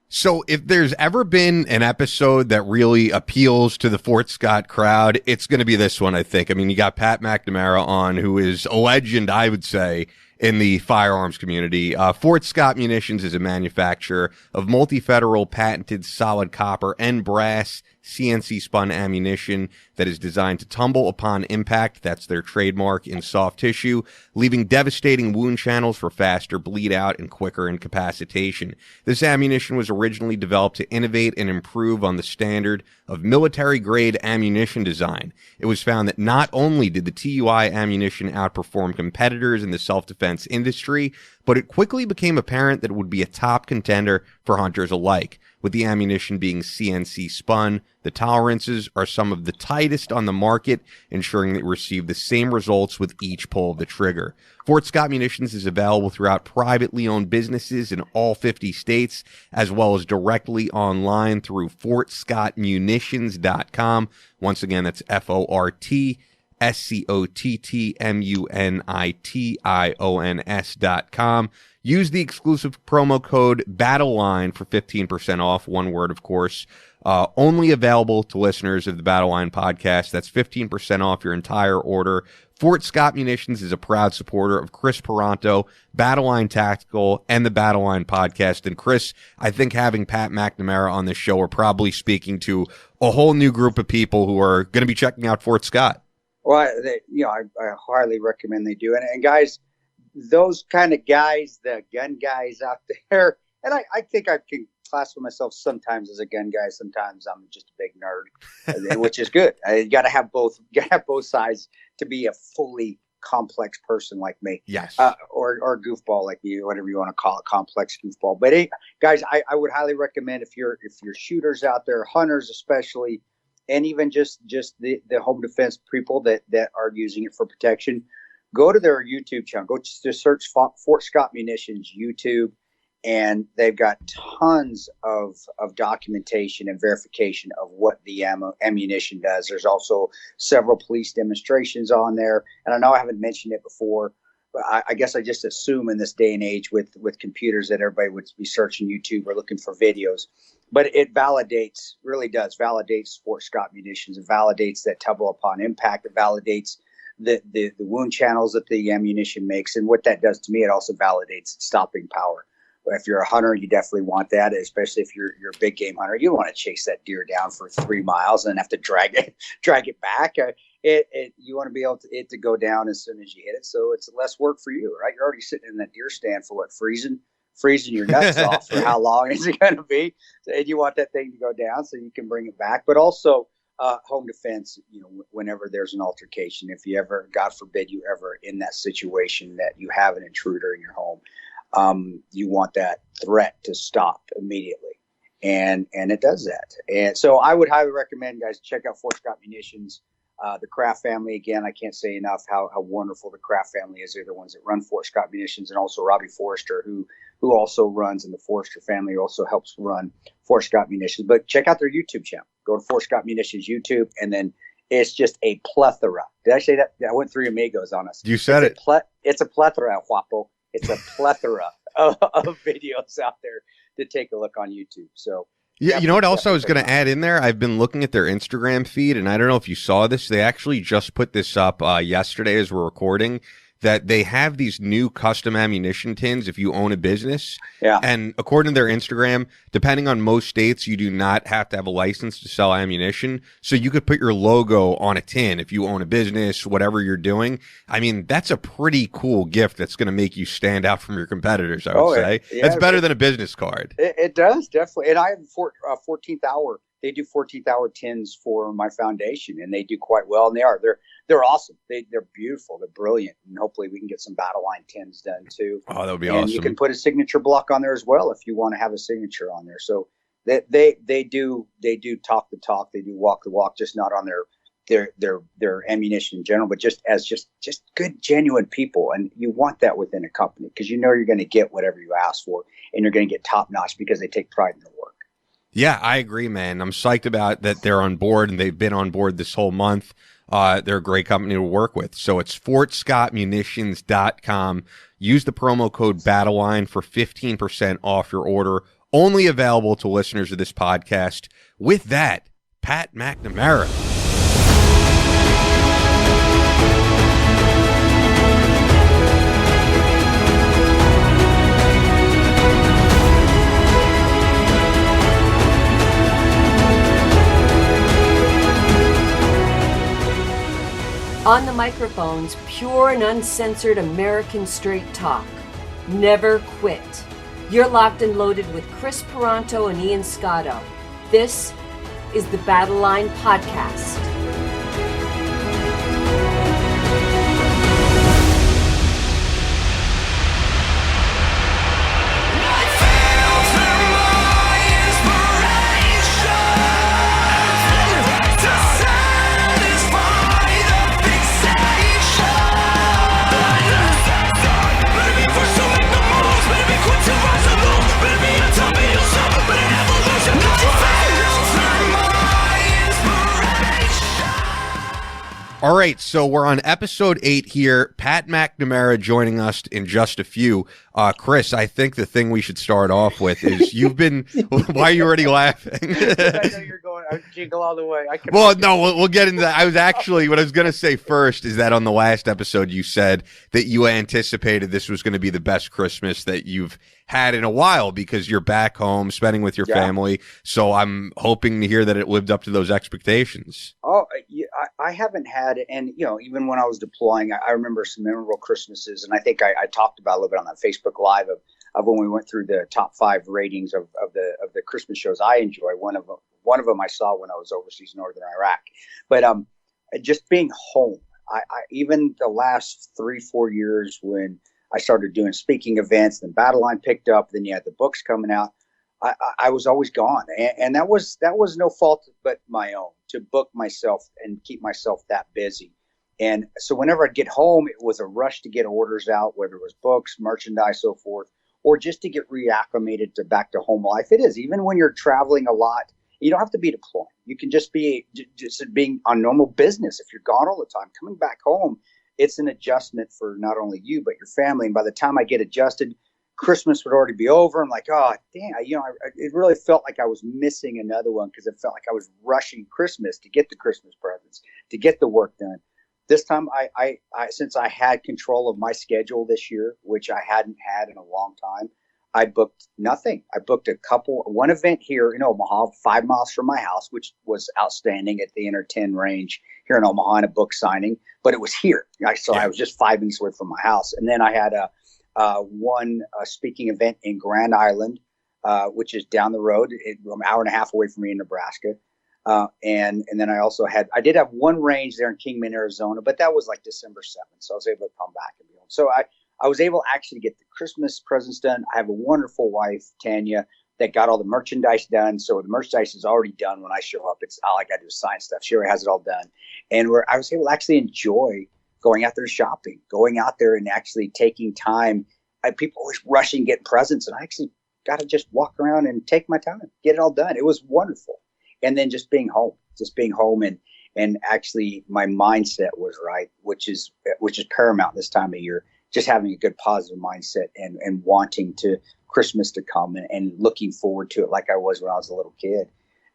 So if there's ever been an episode that really appeals to the Fort Scott crowd, it's going to be this one, I think. I mean, you got Pat McNamara on, who is a legend, I would say, in the firearms community. Fort Scott Munitions is a manufacturer of multi-federal patented solid copper and brass CNC spun ammunition that is designed to tumble upon impact. That's their trademark in soft tissue, leaving devastating wound channels for faster bleed out and quicker incapacitation. This ammunition was originally developed to innovate and improve on the standard of military grade ammunition design. It was found that not only did the TUI ammunition outperform competitors in the self-defense industry, but it quickly became apparent that it would be a top contender for hunters alike. With the ammunition being CNC spun, the tolerances are some of the tightest on the market, ensuring that you receive the same results with each pull of the trigger. Fort Scott Munitions is available throughout privately owned businesses in all 50 states, as well as directly online through fortscottmunitions.com. Once again, that's FortScottmunitions.com. Use the exclusive promo code Battleline for 15% off. One word, of course. Only available to listeners of the Battleline Podcast. That's 15% off your entire order. Fort Scott Munitions is a proud supporter of Chris Peranto, Battleline Tactical, and the Battleline Podcast. And Chris, I think having Pat McNamara on this show, we're probably speaking to a whole new group of people who are going to be checking out Fort Scott. Well, I highly recommend they do. And guys, those kind of guys, the gun guys out there, and I think I can classify myself sometimes as a gun guy. Sometimes I'm just a big nerd, which is good. You got to have both. You got to have both sides to be a fully complex person like me. Yes. Or goofball like you, whatever you want to call it, complex goofball. But hey, guys, I would highly recommend if you're shooters out there, hunters especially, and even just the home defense people that are using it for protection, go to their YouTube channel. Go just search Fort Scott Munitions YouTube, and they've got tons of documentation and verification of what the ammunition does. There's also several police demonstrations on there, and I know I haven't mentioned it before, but I guess I just assume in this day and age with computers that everybody would be searching YouTube or looking for videos. But it really does validate Fort Scott Munitions. It validates that tumble upon impact. It validates the wound channels that the ammunition makes. And what that does to me, it also validates stopping power. If you're a hunter, you definitely want that, especially if you're a big game hunter. You don't want to chase that deer down for 3 miles and then have to drag it back. You want to be able to go down as soon as you hit it, so it's less work for you, right? You're already sitting in that deer stand for what, freezing your nuts off for how long is it going to be? And you want that thing to go down so you can bring it back. But also home defense, whenever there's an altercation, if you ever, God forbid, you ever in that situation that you have an intruder in your home, you want that threat to stop immediately. And it does that. And so I would highly recommend, guys, check out Fort Scott Munitions. The Kraft family, again, I can't say enough how wonderful the Kraft family is. They're the ones that run Fort Scott Munitions, and also Robbie Forrester, who also runs, and the Forrester family also helps run Fort Scott Munitions. But check out their YouTube channel. Go to Fort Scott Munitions YouTube, and then it's just a plethora. Did I say that? I went three amigos on us. You said it. It's a plethora, Guapo. It's a plethora of videos out there to take a look on YouTube. So. Yeah, you know what else I was going to add in there? I've been looking at their Instagram feed, and I don't know if you saw this. They actually just put this up yesterday as we're recording, that they have these new custom ammunition tins if you own a business. Yeah. And according to their Instagram, depending on most states, you do not have to have a license to sell ammunition. So you could put your logo on a tin if you own a business, whatever you're doing. I mean, that's a pretty cool gift that's going to make you stand out from your competitors, I would say. Yeah, it's better than a business card. It does, definitely. And I have 14th hour. They do 14th hour tins for my foundation, and they do quite well. And they're awesome. They're beautiful. They're brilliant. And hopefully we can get some Battleline tins done too. Oh, that would be awesome. And you can put a signature block on there as well if you want to have a signature on there. So they do talk the talk. They do walk the walk, just not on their ammunition in general, but just as just good, genuine people. And you want that within a company, because you know you're going to get whatever you ask for, and you're going to get top notch because they take pride in their work. Yeah, I agree, man. I'm psyched about that they're on board, and they've been on board this whole month. They're a great company to work with. So it's FortScottMunitions.com. Use the promo code Battleline for 15% off your order. only available to listeners of this podcast. With that, Pat McNamara. On the microphones, pure and uncensored American straight talk. Never quit. You're locked and loaded with Chris Peranto and Ian Scotto. This is the Battleline Podcast. All right, so we're on episode 8 here. Pat McNamara joining us in just a few. Chris, I think the thing we should start off with is you've been. Why are you already laughing? I know you're going. I jingle all the way. We'll get into that. I was actually what I was going to say first is that on the last episode you said that you anticipated this was going to be the best Christmas that you've had in a while because you're back home spending with your family. So I'm hoping to hear that it lived up to those expectations. Oh, yeah, I haven't had, and even when I was deploying, I remember some memorable Christmases, and I think I talked about a little bit on that Facebook Live of when we went through the top 5 ratings of the Christmas shows I enjoy. One of them I saw when I was overseas in northern Iraq, but just being home. I even the last 3-4 years when I started doing speaking events, then Battleline picked up, then you had the books coming out. I was always gone, and that was no fault but my own to book myself and keep myself that busy. And so whenever I'd get home, it was a rush to get orders out, whether it was books, merchandise, so forth, or just to get reacclimated to back to home life. It is even when you're traveling a lot. You don't have to be deploying. You can just be being on normal business. If you're gone all the time, coming back home, it's an adjustment for not only you but your family. And by the time I get adjusted, Christmas would already be over. I'm like, oh, damn, it really felt like I was missing another one because it felt like I was rushing Christmas to get the Christmas presents, to get the work done. This time, I since I had control of my schedule this year, which I hadn't had in a long time, I booked nothing. I booked one event here in Omaha, 5 miles from my house, which was outstanding at the Inter 10 range here in Omaha, and a book signing, but it was here. I was just 5 minutes away from my house. And then I had one speaking event in Grand Island, which is down the road, an hour and a half away from me in Nebraska. And then I did have one range there in Kingman, Arizona, but that was like December 7th. So I was able to come back and be home. So I was able actually to get the Christmas presents done. I have a wonderful wife, Tanya, that got all the merchandise done. So the merchandise is already done when I show up. It's all I got to do is sign stuff. She already has it all done. And I was able to actually enjoy going out there shopping, going out there and actually taking time. People always rushing, getting presents. And I actually got to just walk around and take my time, get it all done. It was wonderful. And then just being home and actually my mindset was right, which is paramount this time of year. Just having a good positive mindset and wanting to Christmas to come and looking forward to it like I was when I was a little kid.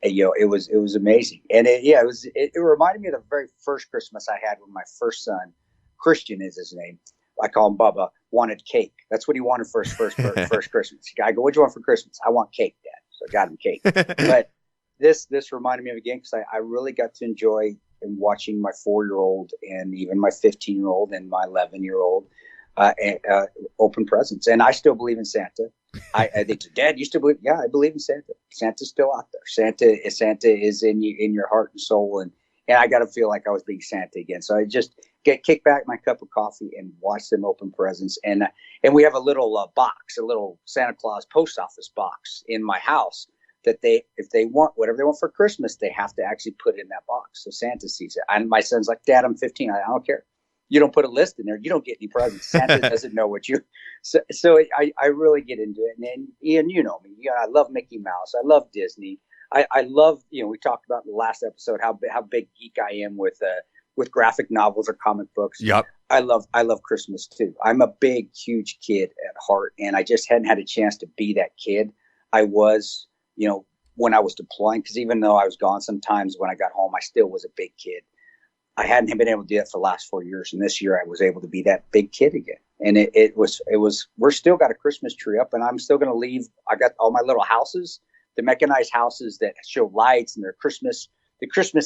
And, it was amazing. And it reminded me of the very first Christmas I had when my first son, Christian is his name, I call him Bubba, wanted cake. That's what he wanted for his first Christmas. I go, what'd you want for Christmas? I want cake, Dad. So I got him cake. But this reminded me of again because I really got to enjoy and watching my 4-year-old and even my 15-year-old and my 11-year-old open presents. And I still believe in Santa. I think, Dad, you still believe? Yeah, I believe in Santa. Santa's still out there. Santa is in your heart and soul. And I got to feel like I was being Santa again. So I just kick back my cup of coffee and watch them open presents. And we have a little box, a little Santa Claus post office box in my house that if they want whatever they want for Christmas, they have to actually put it in that box. So Santa sees it. And my son's like, Dad, I'm 15. I don't care. You don't put a list in there. You don't get any presents. Santa doesn't know what you. So I really get into it. And then, Ian, you know me. I love Mickey Mouse. I love Disney. I love, we talked about in the last episode how big geek I am with graphic novels or comic books. Yep. I love Christmas too. I'm a big, huge kid at heart, and I just hadn't had a chance to be that kid. I was, when I was deploying, because even though I was gone sometimes, when I got home, I still was a big kid. I hadn't been able to do that for the last 4 years. And this year I was able to be that big kid again. And it was, we're still got a Christmas tree up, and I'm still going to leave. I got all my little houses, the mechanized houses that show lights, and the Christmas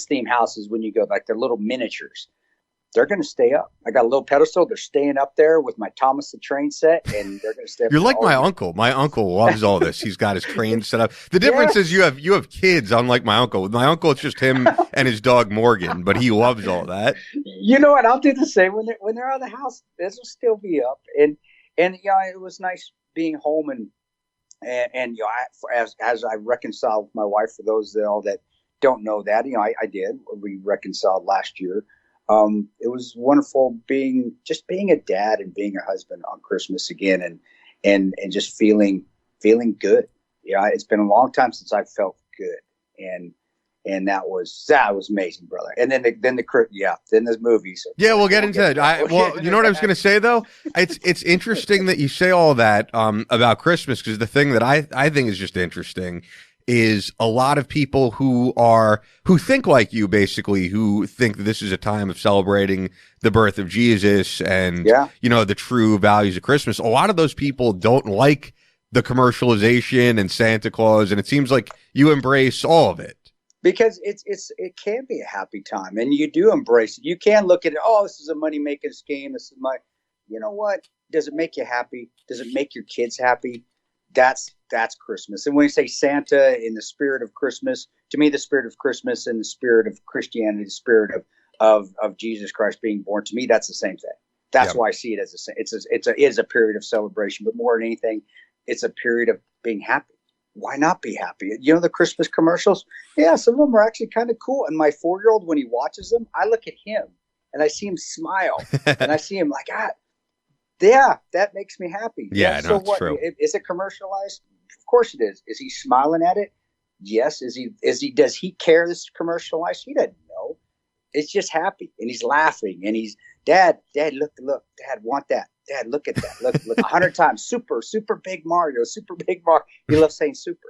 themed houses. When you go, like, they're little miniatures. They're going to stay up. I got a little pedestal. They're staying up there with my Thomas the Train set, and they're going to stay up. You're like my uncle. My uncle loves all this. He's got his crane set up. The difference is you have kids, unlike my uncle. With my uncle, it's just him and his dog Morgan, but he loves all that. You know what? I'll do the same when they're out of the house. This will still be up, and it was nice being home, and as I reconciled with my wife. For those that don't know that, I did. We reconciled last year. It was wonderful being a dad and being a husband on Christmas again, and just feeling good. It's been a long time since I felt good, and that was amazing, brother. And then the movies. Yeah, we'll get into that. You know what I was going to say though? It's interesting that you say all that about Christmas, because the thing that I think is just interesting is a lot of people who think like you, basically, who think that this is a time of celebrating the birth of Jesus and, the true values of Christmas. A lot of those people don't like the commercialization and Santa Claus. And it seems like you embrace all of it. Because it can be a happy time, and you do embrace it. You can look at it. Oh, this is a money-making scheme. This is you know what? Does it make you happy? Does it make your kids happy? That's Christmas. And when you say Santa in the spirit of Christmas, to me, the spirit of Christmas and the spirit of Christianity, the spirit of Jesus Christ being born, to me, that's the same thing. That's why I see it as it is a period of celebration, but more than anything, it's a period of being happy. Why not be happy? The Christmas commercials, some of them are actually kind of cool. And my 4-year-old, when he watches them, I look at him and I see him smile, and I see him like, that makes me happy. Yeah, so what? True. Is it commercialized? Of course it is. Is he smiling at it? Yes. Does he care this is commercialized? He doesn't know. It's just happy, and he's laughing, and he's, Dad, look, Dad, want that. Dad, look at that. Look 100 times. Super big Mario, super big Mario. He loves saying super.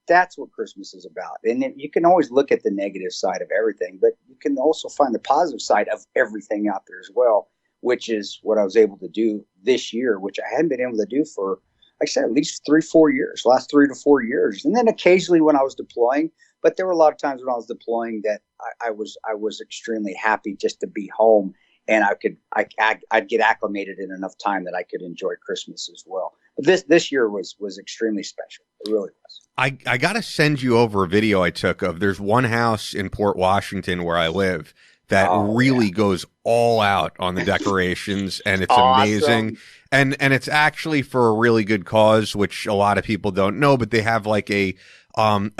That's what Christmas is about. And you can always look at the negative side of everything, but you can also find the positive side of everything out there as well, which is what I was able to do this year, which I hadn't been able to do for, like I said, at least 3-4 years, last 3 to 4 years. And then occasionally when I was deploying, but there were a lot of times when I was deploying that I was extremely happy just to be home, and I'd get acclimated in enough time that I could enjoy Christmas as well. But this year was extremely special. It really was. I got to send you over a video I took of, there's one house in Port Washington where I live that really goes all out on the decorations, and it's amazing. And it's actually for a really good cause, which a lot of people don't know, but they have like a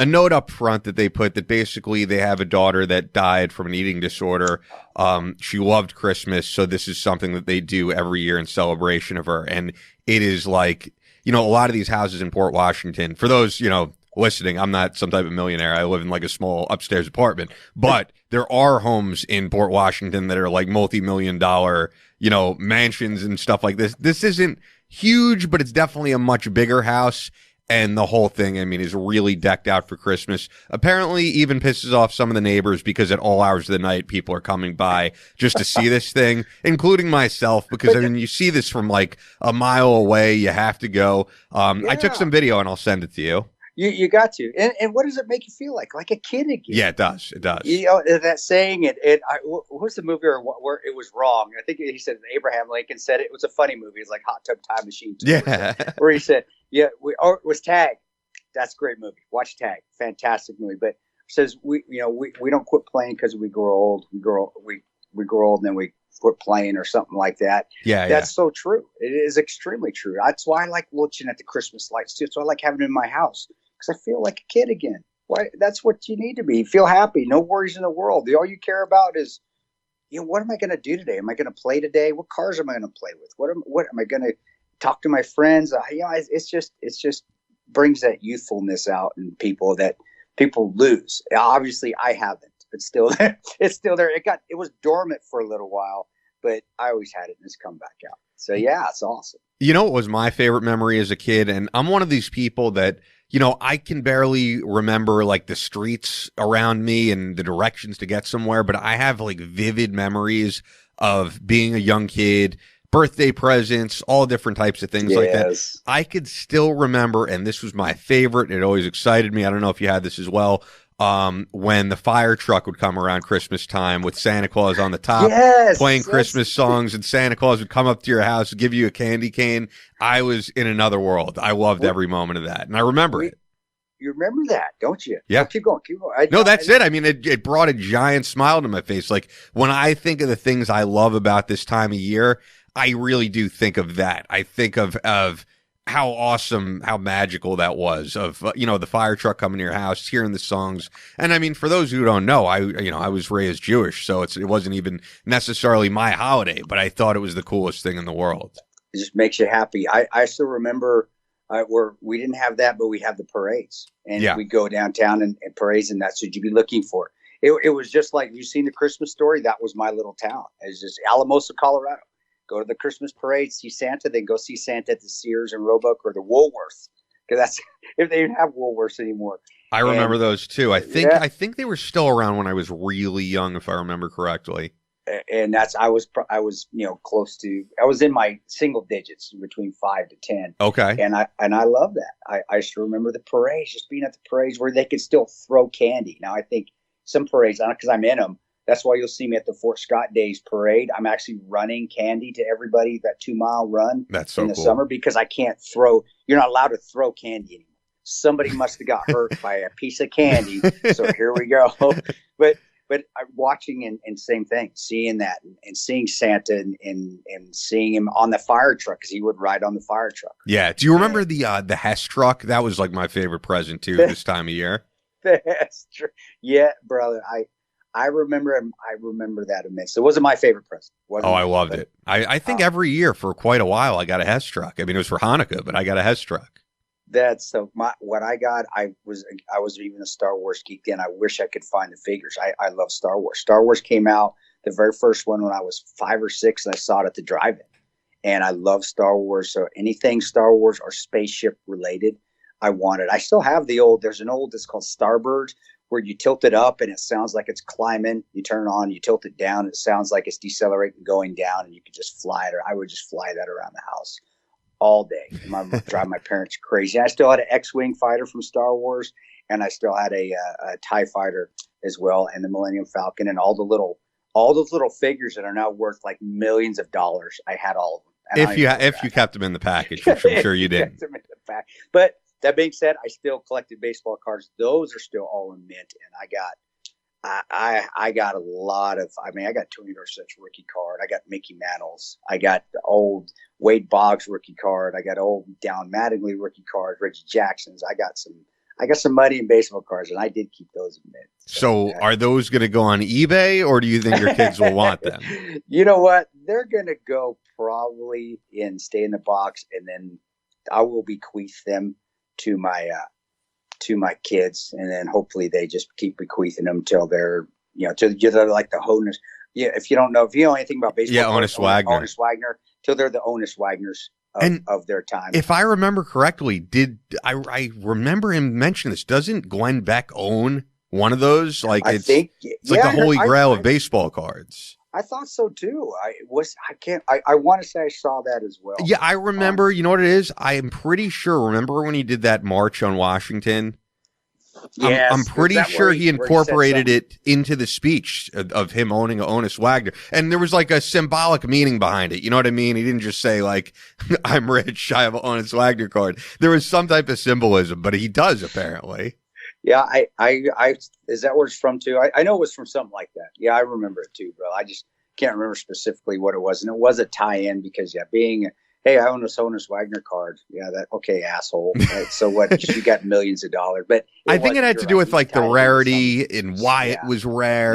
note up front that they put that basically they have a daughter that died from an eating disorder. She loved Christmas, so this is something that they do every year in celebration of her. And it is like, a lot of these houses in Port Washington, for those, listening, I'm not some type of millionaire. I live in like a small upstairs apartment, but there are homes in Port Washington that are like multi-million-dollar, mansions and stuff like this. This isn't huge, but it's definitely a much bigger house. And the whole thing, is really decked out for Christmas. Apparently even pisses off some of the neighbors, because at all hours of the night, people are coming by just to see this thing, including myself, because you see this from like a mile away. You have to go. I took some video and I'll send it to you. You got to. And what does it make you feel like? Like a kid again. Yeah, it does. It does. That saying, what was the movie where it was wrong? I think he said Abraham Lincoln said it. It was a funny movie. It's like Hot Tub Time Machine. Yeah. Where he said, it was Tag. That's a great movie. Watch Tag. Fantastic movie. But says we don't quit playing because we grow old. We grow old and then we quit playing or something like that. Yeah. That's so true. It is extremely true. That's why I like looking at the Christmas lights too. So I like having it in my house, because I feel like a kid again. Why? That's what you need to be. Feel happy. No worries in the world. All you care about is, what am I going to do today? Am I going to play today? What cars am I going to play with? What am I going to talk to my friends? It's just brings that youthfulness out in people that people lose. Obviously, I haven't. It's still there. It's still there. It was dormant for a little while, but I always had it and it's come back out. So yeah, it's awesome. You know what was my favorite memory as a kid? And I'm one of these people that, you know, I can barely remember like the streets around me and the directions to get somewhere, but I have like vivid memories of being a young kid, birthday presents, all different types of things like that. I could still remember, and this was my favorite. It always excited me. I don't know if you had this as well. When the fire truck would come around Christmas time with Santa Claus on the top, playing Christmas songs, and Santa Claus would come up to your house and give you a candy cane. I was in another world. I loved every moment of that, and I remember it. You remember that, don't you? Yeah. Oh, keep going. No, that's it. I mean, it brought a giant smile to my face. Like, when I think of the things I love about this time of year, I really do think of that. I think of how awesome, how magical that was, of, you know, the fire truck coming to your house, hearing the songs. And I mean, for those who don't know, I was raised Jewish, so it wasn't even necessarily my holiday, but I thought it was the coolest thing in the world. It just makes you happy. I still remember where we didn't have that, but we had the parades, and we'd go downtown and parades, and that's what you'd be looking for. It was just like, you've seen the Christmas Story. That was my little town. It was just Alamosa, Colorado. Go to the Christmas parade, see Santa, then go see Santa at the Sears and Roebuck or the Woolworths, because that's if they didn't have Woolworths anymore. I remember those too. I think they were still around when I was really young, if I remember correctly. And I was close to, I was in my single digits, between 5 to 10. Okay. And I love that. I still remember the parades, just being at the parades where they could still throw candy. Now I think some parades, because I'm in them. That's why you'll see me at the Fort Scott Days parade. I'm actually running candy to everybody, that 2-mile run. That's so in the cool. Summer, because I can't throw. You're not allowed to throw candy anymore. Somebody must have got hurt by a piece of candy. So here we go. But I'm watching and same thing, seeing that and seeing Santa and seeing him on the fire truck, because he would ride on the fire truck. Yeah. Do you remember the Hess truck? That was like my favorite present too this time of year. That's true. Yeah, brother. I remember him. I remember that immensely. It wasn't my favorite present. I loved it. I think every year for quite a while I got a Hess truck. I mean, it was for Hanukkah, but I got a Hess truck. That's so what I got. I was even a Star Wars geek then. I wish I could find the figures. I love Star Wars. Star Wars came out, the very first one, when I was 5 or 6, and I saw it at the drive-in. And I love Star Wars. So anything Star Wars or spaceship related, I wanted. I still have there's an old, it's called Starbird, where you tilt it up and it sounds like it's climbing. You turn it on, you tilt it down, and it sounds like it's decelerating, going down, and you could just fly it. Or I would just fly that around the house all day. Drive my parents crazy. I still had an X-Wing fighter from Star Wars, and I still had a TIE fighter as well, and the Millennium Falcon, and all those little figures that are now worth like millions of dollars. I had all of them. If you kept them in the package, which I'm sure you didn't. But that being said, I still collected baseball cards. Those are still all in mint, and I got a lot of. I mean, I got 21st rookie card. I got Mickey Mantle's. I got the old Wade Boggs rookie card. I got old Down Mattingly rookie cards. Reggie Jackson's. I got some money in baseball cards, and I did keep those in mint. So are those going to go on eBay, or do you think your kids will want them? You know what? They're going to go probably stay in the box, and then I will bequeath them to my kids, and then hopefully they just keep bequeathing them till they're like the Honus. Yeah, if you don't know anything about baseball, Honus Wagner, till they're the Honus Wagners of their time. If I remember correctly, I remember him mention this? Doesn't Glenn Beck own one of those? Like it's like the holy grail of baseball cards. I thought so too. I want to say I saw that as well. Yeah, I remember. You know what it is? I am pretty sure. Remember when he did that march on Washington? Yes, I'm pretty sure he incorporated it into the speech of him owning a Honus Wagner. And there was like a symbolic meaning behind it. You know what I mean? He didn't just say like, I'm rich, I have an Honus Wagner card. There was some type of symbolism, but he does apparently. Yeah, I is that where it's from too? I know it was from something like that. Yeah, I remember it too, bro. I just can't remember specifically what it was. And it was a tie-in because, hey, I own a Honus Wagner card. Yeah, okay, asshole. Right? So what? You got millions of dollars. But I think it had to do with like the rarity and why it was rare,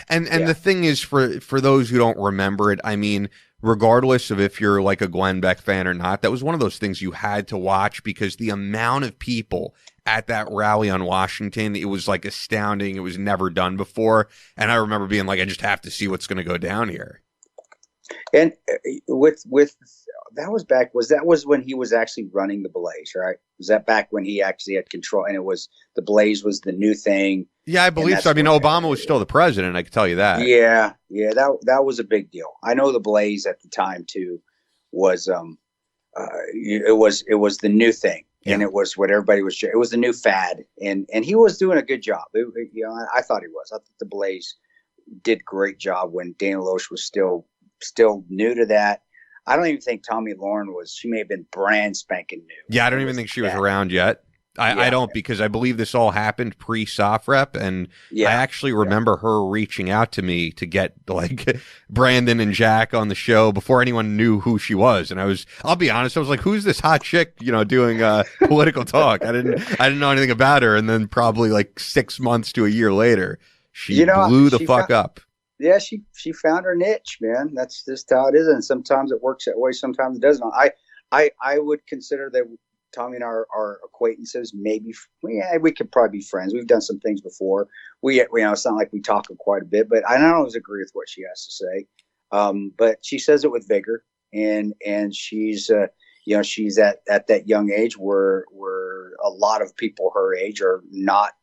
and the thing is for those who don't remember it, I mean, regardless of if you're like a Glenn Beck fan or not, that was one of those things you had to watch because the amount of people at that rally on Washington, it was like astounding. It was never done before. And I remember being like, I just have to see what's going to go down here. And with that was when he was actually running the Blaze, right? Was that back when he actually had control, and it was the Blaze was the new thing? Yeah, I believe so. I mean, Obama was still the president. I can tell you that. Yeah, that was a big deal. I know the Blaze at the time too was it was the new thing, and it was what everybody was. It was the new fad, and he was doing a good job. I thought he was. I thought the Blaze did a great job when Dana Loesch was still new to that. I don't even think Tommy Lauren was. She may have been brand spanking new. Yeah, I don't even think she was around yet. I don't, because I believe this all happened pre-Soft Rep, and I actually remember her reaching out to me to get like Brandon and Jack on the show before anyone knew who she was. And I'll be honest, I was like, "Who's this hot chick?" Doing political talk. I didn't know anything about her, and then probably like 6 months to a year later, she blew the fuck up. Yeah, she found her niche, man. That's just how it is, and sometimes it works that way, sometimes it doesn't. I would consider that Tommy and our acquaintances. Maybe we could probably be friends. We've done some things before. It's not like we talk quite a bit, but I don't always agree with what she has to say. But she says it with vigor, and she's she's at that young age where a lot of people her age are not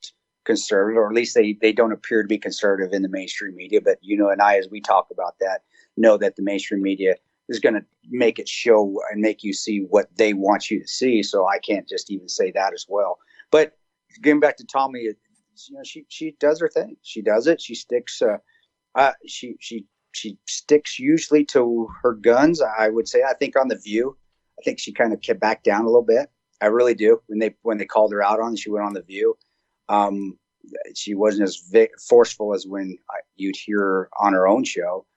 conservative, or at least they don't appear to be conservative in the mainstream media. But and I, as we talk about that, know that the mainstream media is going to make it show and make you see what they want you to see. So I can't just even say that as well. But getting back to Tommy, she does her thing. She does it. She sticks. She sticks usually to her guns. I would say. I think on The View, I think she kind of kept back down a little bit. I really do. When they called her out on, she went on The View. She wasn't as forceful as when you'd hear her on her own show,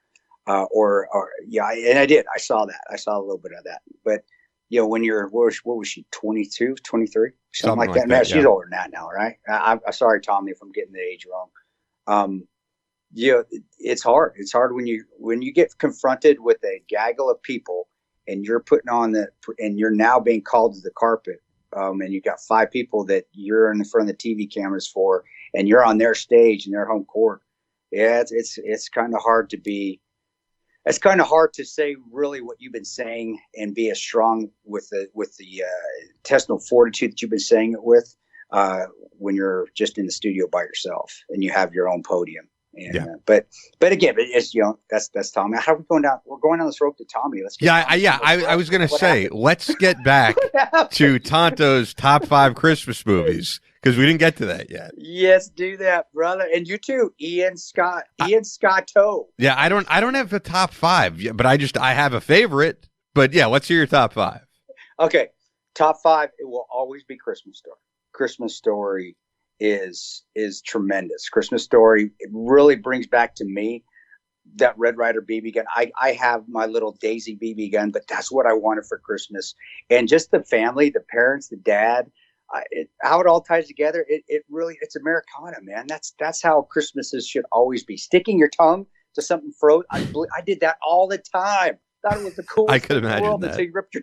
and I did. I saw that. I saw a little bit of that. But when you're, what was she, 22, 23, something like that. Man, she's older than that now, right? I'm sorry, Tommy, if I'm getting the age wrong. It's hard. It's hard when you get confronted with a gaggle of people, and you're putting on and you're now being called to the carpet. And you've got 5 people that you're in front of the TV cameras for, and you're on their stage in their home court. Yeah, it's kind of hard to be. It's kind of hard to say really what you've been saying and be as strong with the intestinal fortitude that you've been saying it with when you're just in the studio by yourself and you have your own podium. And, but again, it's that's Tommy. How are we going down? We're going down this rope to Tommy. I was gonna say, let's get back to Tonto's top 5 Christmas movies, because we didn't get to that yet. Yes, do that, brother, and you too, Ian Scotto. Yeah, I don't have a top 5, but I have a favorite. But yeah, let's hear your top 5. Okay, top 5. It will always be Christmas Story. Christmas Story is tremendous. Christmas Story, it really brings back to me that Red Ryder BB gun. I have my little Daisy BB gun, but that's what I wanted for Christmas. And just the family, the parents, the dad, how it all ties together. It really, it's Americana, man. That's how Christmases should always be. Sticking your tongue to something frozen. I did that all the time. Thought it was the coolest I could imagine world that. until you ripped your,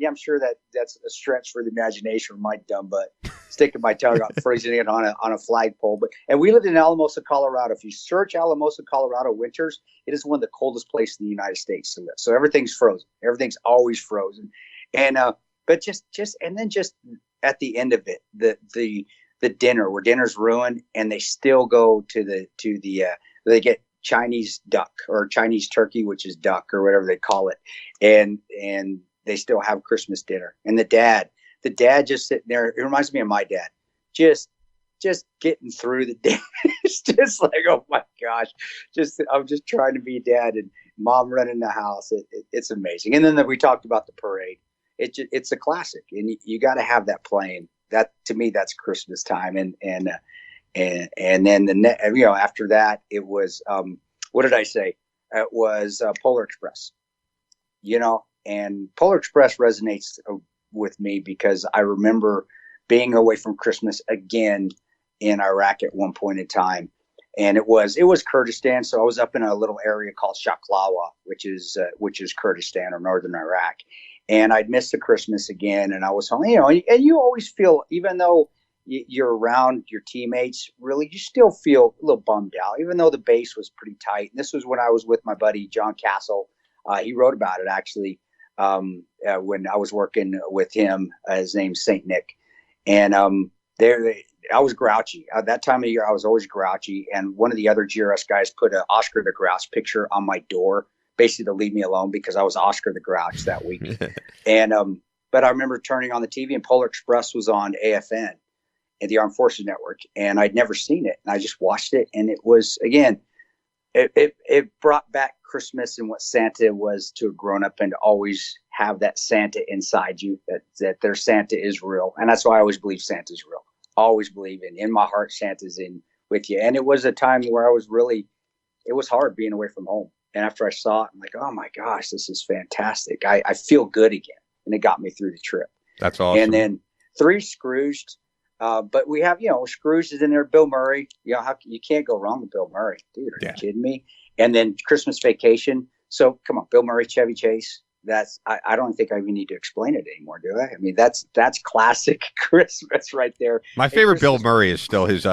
I'm sure that's a stretch for the imagination of my dumb butt, sticking my tongue out, freezing it on a flagpole. And we lived in Alamosa, Colorado. If you search Alamosa, Colorado winters, it is one of the coldest places in the United States to live. So everything's frozen. Everything's always frozen. And but just at the end of it, the dinner, where dinner's ruined, and they still go to they get Chinese duck or Chinese turkey, which is duck or whatever they call it. And they still have Christmas dinner. And the dad just sitting there. It reminds me of my dad, just getting through the day. It's just like, oh my gosh, I'm just trying to be dad, and mom running the house. It's amazing. And then we talked about the parade. It's a classic, and you got to have that playing. That, to me, that's Christmas time. And then after that, it was what did I say? It was Polar Express. And Polar Express resonates with me because I remember being away from Christmas again in Iraq at one point in time, and it was Kurdistan. So I was up in a little area called Shaklawa, which is Kurdistan or northern Iraq, and I'd missed the Christmas again, and I was home. And you always feel, even though you're around your teammates, really, you still feel a little bummed out, even though the base was pretty tight. And this was when I was with my buddy John Castle, He wrote about it actually when I was working with him. His name's Saint Nick, and I was grouchy at that time of year. I was always grouchy, and one of the other GRS guys put an Oscar the Grouch picture on my door, basically to leave me alone because I was Oscar the Grouch that week. And but I remember turning on the TV and Polar Express was on AFN at the Armed Forces Network, and I'd never seen it, and I just watched it, and it was, again, it brought back Christmas and what Santa was to a grown up, and to always have that Santa inside you, that their Santa is real. And that's why I always believe Santa's real. Always believe in my heart, Santa's in with you. And it was a time where it was hard being away from home. And after I saw it, I'm like, oh my gosh, this is fantastic. I feel good again. And it got me through the trip. That's awesome. And then 3, Scrooged. But we have, Scrooge is in there, Bill Murray. You can't go wrong with Bill Murray. Dude, are you kidding me? And then Christmas Vacation. So come on, Bill Murray, Chevy Chase. I don't think I even need to explain it anymore, do I? I mean, that's classic Christmas right there. My favorite Bill Murray is still his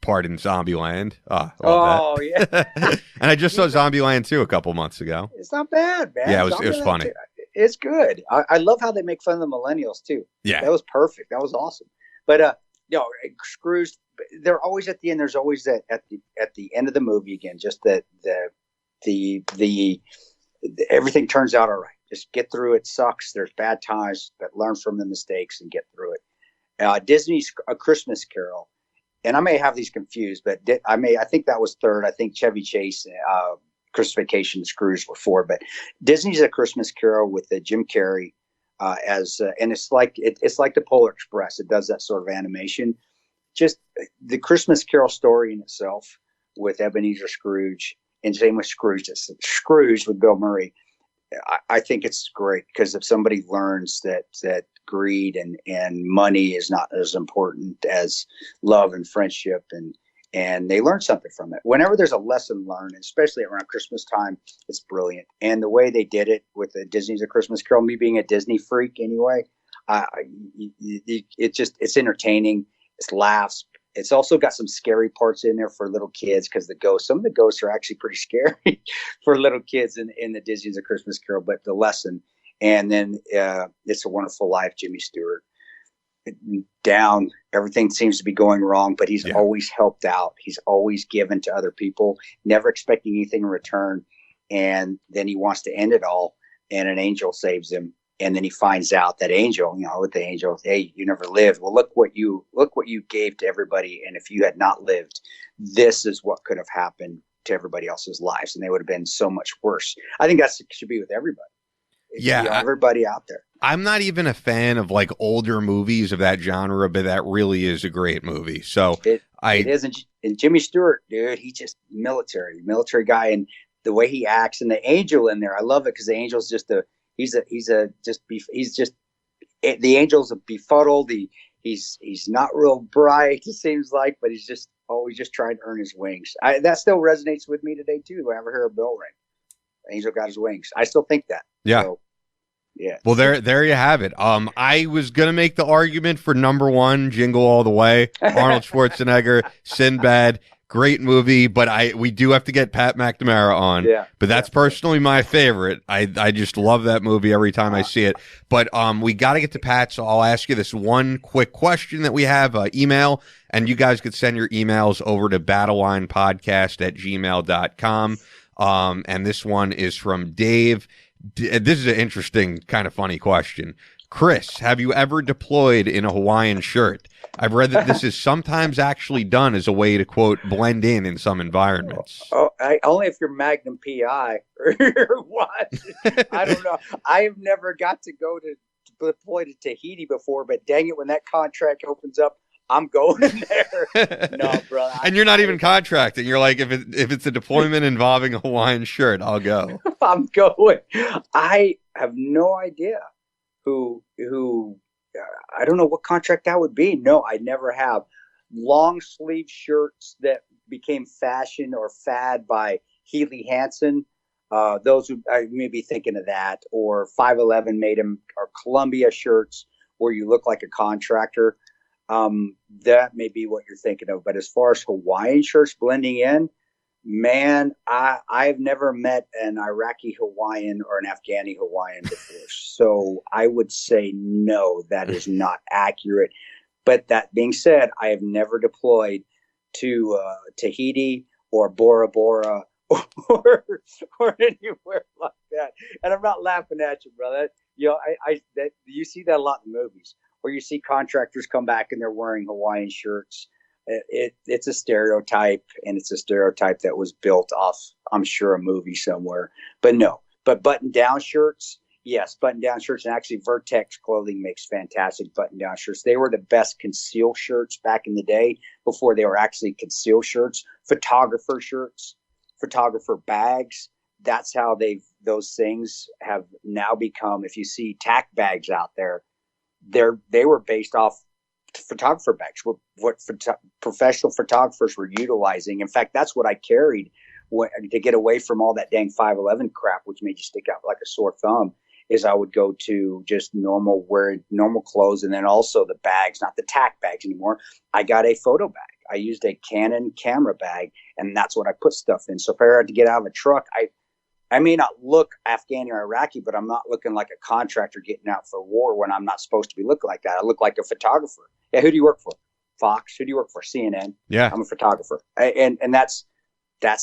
part in Zombieland. Oh, yeah. And I just saw Zombieland 2 a couple months ago. It's not bad, man. Yeah, it was funny. It's good. I love how they make fun of the millennials too. Yeah, that was perfect. That was awesome. But Scrooge, they're always at the end. There's always that at the end of the movie again. Just that the everything turns out all right. Just get through it. Sucks. There's bad times, but learn from the mistakes and get through it. Disney's A Christmas Carol, and I may have these confused, but I think that was third. I think Chevy Chase, Christmas Vacation, Scrooge were 4, but Disney's A Christmas Carol with Jim Carrey. And it's like the Polar Express. It does that sort of animation. Just the Christmas Carol story in itself with Ebenezer Scrooge, and same with Scrooge with Bill Murray. I think it's great because if somebody learns that greed and money is not as important as love and friendship, and they learn something from it. Whenever there's a lesson learned, especially around Christmas time, it's brilliant. And the way they did it with the Disney's A Christmas Carol, me being a Disney freak anyway, it's entertaining. It's laughs. It's also got some scary parts in there for little kids because some of the ghosts are actually pretty scary for little kids in the Disney's A Christmas Carol. But the lesson, and then It's a Wonderful Life, Jimmy Stewart. Down, everything seems to be going wrong, but he's always helped out. He's always given to other people, never expecting anything in return. And then he wants to end it all, and an angel saves him. And then he finds out that angel, with the angel, hey, you never lived. Well, look what you gave to everybody. And if you had not lived, this is what could have happened to everybody else's lives, and they would have been so much worse. I think that should be with everybody. Everybody out there. I'm not even a fan of like older movies of that genre, but that really is a great movie. So it isn't. And Jimmy Stewart, dude, he's just military guy, and the way he acts, and the angel in there, I love it because the angel's just the angel's a befuddled. He's not real bright, it seems like, but he's just always just trying to earn his wings. That still resonates with me today too. Whenever I hear a bell ring, the angel got his wings. I still think that. Yeah. So, yeah. Well, there you have it. I was gonna make the argument for number 1, Jingle All the Way, Arnold Schwarzenegger, Sinbad, great movie, but we do have to get Pat McNamara on. Yeah. But that's personally my favorite. I just love that movie every time I see it. But we got to get to Pat, so I'll ask you this one quick question that we have, email, and you guys could send your emails over to battlelinepodcast@gmail.com. And this one is from Dave. This is an interesting, kind of funny question. Chris, have you ever deployed in a Hawaiian shirt? I've read that this is sometimes actually done as a way to, quote, blend in some environments. Only if you're Magnum PI or what? I don't know. I have never got to go to deploy to Tahiti before, but dang it, when that contract opens up, I'm going there. No, bro. And you're not even contracting. You're like, if it's a deployment involving a Hawaiian shirt, I'll go. I'm going. I have no idea who I don't know what contract that would be. No, I never have. Long sleeve shirts that became fashion or fad by Healy Hansen. Those who I may be thinking of that, or 511 made them, or Columbia shirts where you look like a contractor. That may be what you're thinking of. But as far as Hawaiian shirts blending in, Man, I've never met an Iraqi Hawaiian or an Afghani Hawaiian before. So I would say no, that is not accurate. But that being said, I have never deployed to Tahiti or Bora Bora or anywhere like that. And I'm not laughing at you, brother. You know, you see that a lot in movies, where you see contractors come back and they're wearing Hawaiian shirts. It's a stereotype, and it's a stereotype that was built off, I'm sure, a movie somewhere. But no, but button-down shirts, yes, button-down shirts, and actually Vertex clothing makes fantastic button-down shirts. They were the best conceal shirts back in the day before they were actually conceal shirts. Photographer shirts, photographer bags. That's how those things have now become. If you see tack bags out there, they were based off photographer bags, what professional photographers were utilizing. In fact, that's what I carried to get away from all that dang 511 crap, which made you stick out like a sore thumb. Is I would go to just normal clothes, and then also the bags, not the tack bags anymore. I got a photo bag. I used a Canon camera bag, and that's what I put stuff in. So if I had to get out of a truck, I may not look Afghani or Iraqi, but I'm not looking like a contractor getting out for war when I'm not supposed to be looking like that. I look like a photographer. Yeah, who do you work for? Fox. Who do you work for? CNN. Yeah, I'm a photographer, and that's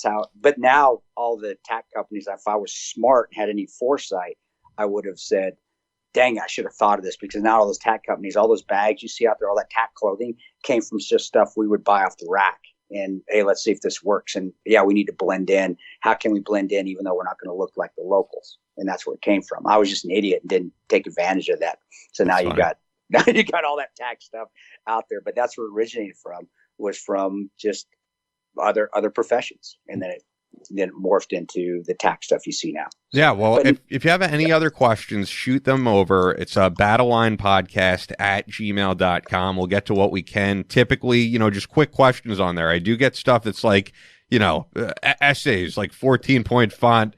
how. But now all the tack companies, if I was smart and had any foresight, I would have said, "Dang, I should have thought of this," because now all those tack companies, all those bags you see out there, all that tack clothing came from just stuff we would buy off the rack. And hey, let's see if this works. And yeah, we need to blend in. How can we blend in even though we're not going to look like the locals? And that's where it came from. I was just an idiot and didn't take advantage of that. So now you got all that tax stuff out there. But that's where it originated from, was from just other professions. And then it morphed into the tax stuff you see now. Yeah, well, if you have any other questions, shoot them over. It's a Battleline Podcast at gmail.com. We'll get to what we can. Typically, just quick questions on there. I do get stuff that's like, essays, like 14-point font,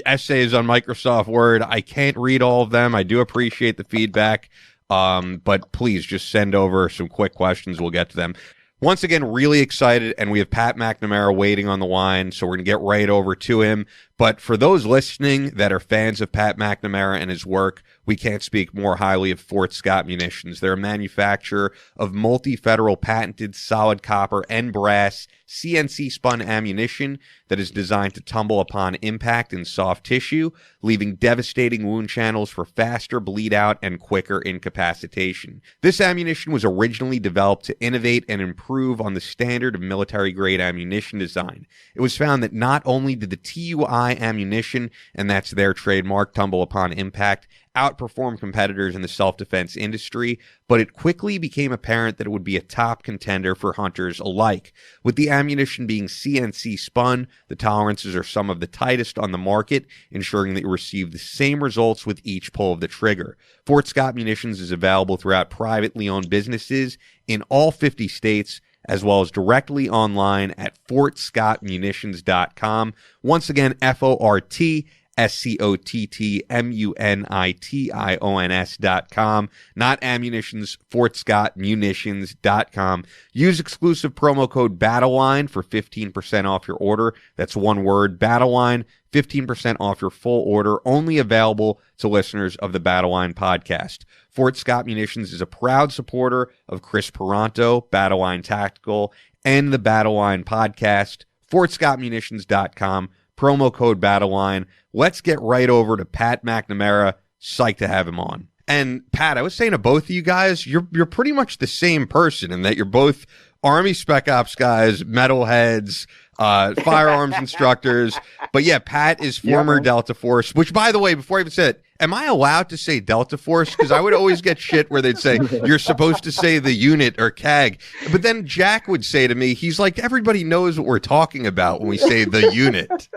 essays on Microsoft Word. I can't read all of them. I do appreciate the feedback, but please just send over some quick questions. We'll get to them. Once again, really excited, and we have Pat McNamara waiting on the line, so we're going to get right over to him. But for those listening that are fans of Pat McNamara and his work, we can't speak more highly of Fort Scott Munitions. They're a manufacturer of multi-federal patented solid copper and brass CNC-spun ammunition that is designed to tumble upon impact in soft tissue, leaving devastating wound channels for faster bleed out and quicker incapacitation. This ammunition was originally developed to innovate and improve on the standard of military-grade ammunition design. It was found that not only did the TUI ammunition, and that's their trademark, tumble upon impact, outperform competitors in the self-defense industry, but it quickly became apparent that it would be a top contender for hunters alike. With the ammunition being CNC spun, the tolerances are some of the tightest on the market, ensuring that you receive the same results with each pull of the trigger. Fort Scott Munitions is available throughout privately owned businesses in all 50 states, as well as directly online at fortscottmunitions.com. Once again, FortScottmunitions.com, not ammunitions, fortscottmunitions.com. Use exclusive promo code Battleline for 15% off your order. That's one word, Battleline, 15% off your full order, only available to listeners of the Battleline Podcast. Fort Scott Munitions is a proud supporter of Chris Paranto, Battleline Tactical, and the Battleline Podcast. FortScottmunitions.com, promo code Battleline. Let's get right over to Pat McNamara. Psyched to have him on. And Pat, I was saying to both of you guys, you're pretty much the same person in that you're both Army Spec Ops guys, metalheads, firearms instructors. But yeah, Pat is former Delta Force, which, by the way, before I even said it, am I allowed to say Delta Force? Because I would always get shit where they'd say, you're supposed to say the unit or CAG. But then Jack would say to me, he's like, everybody knows what we're talking about when we say the unit.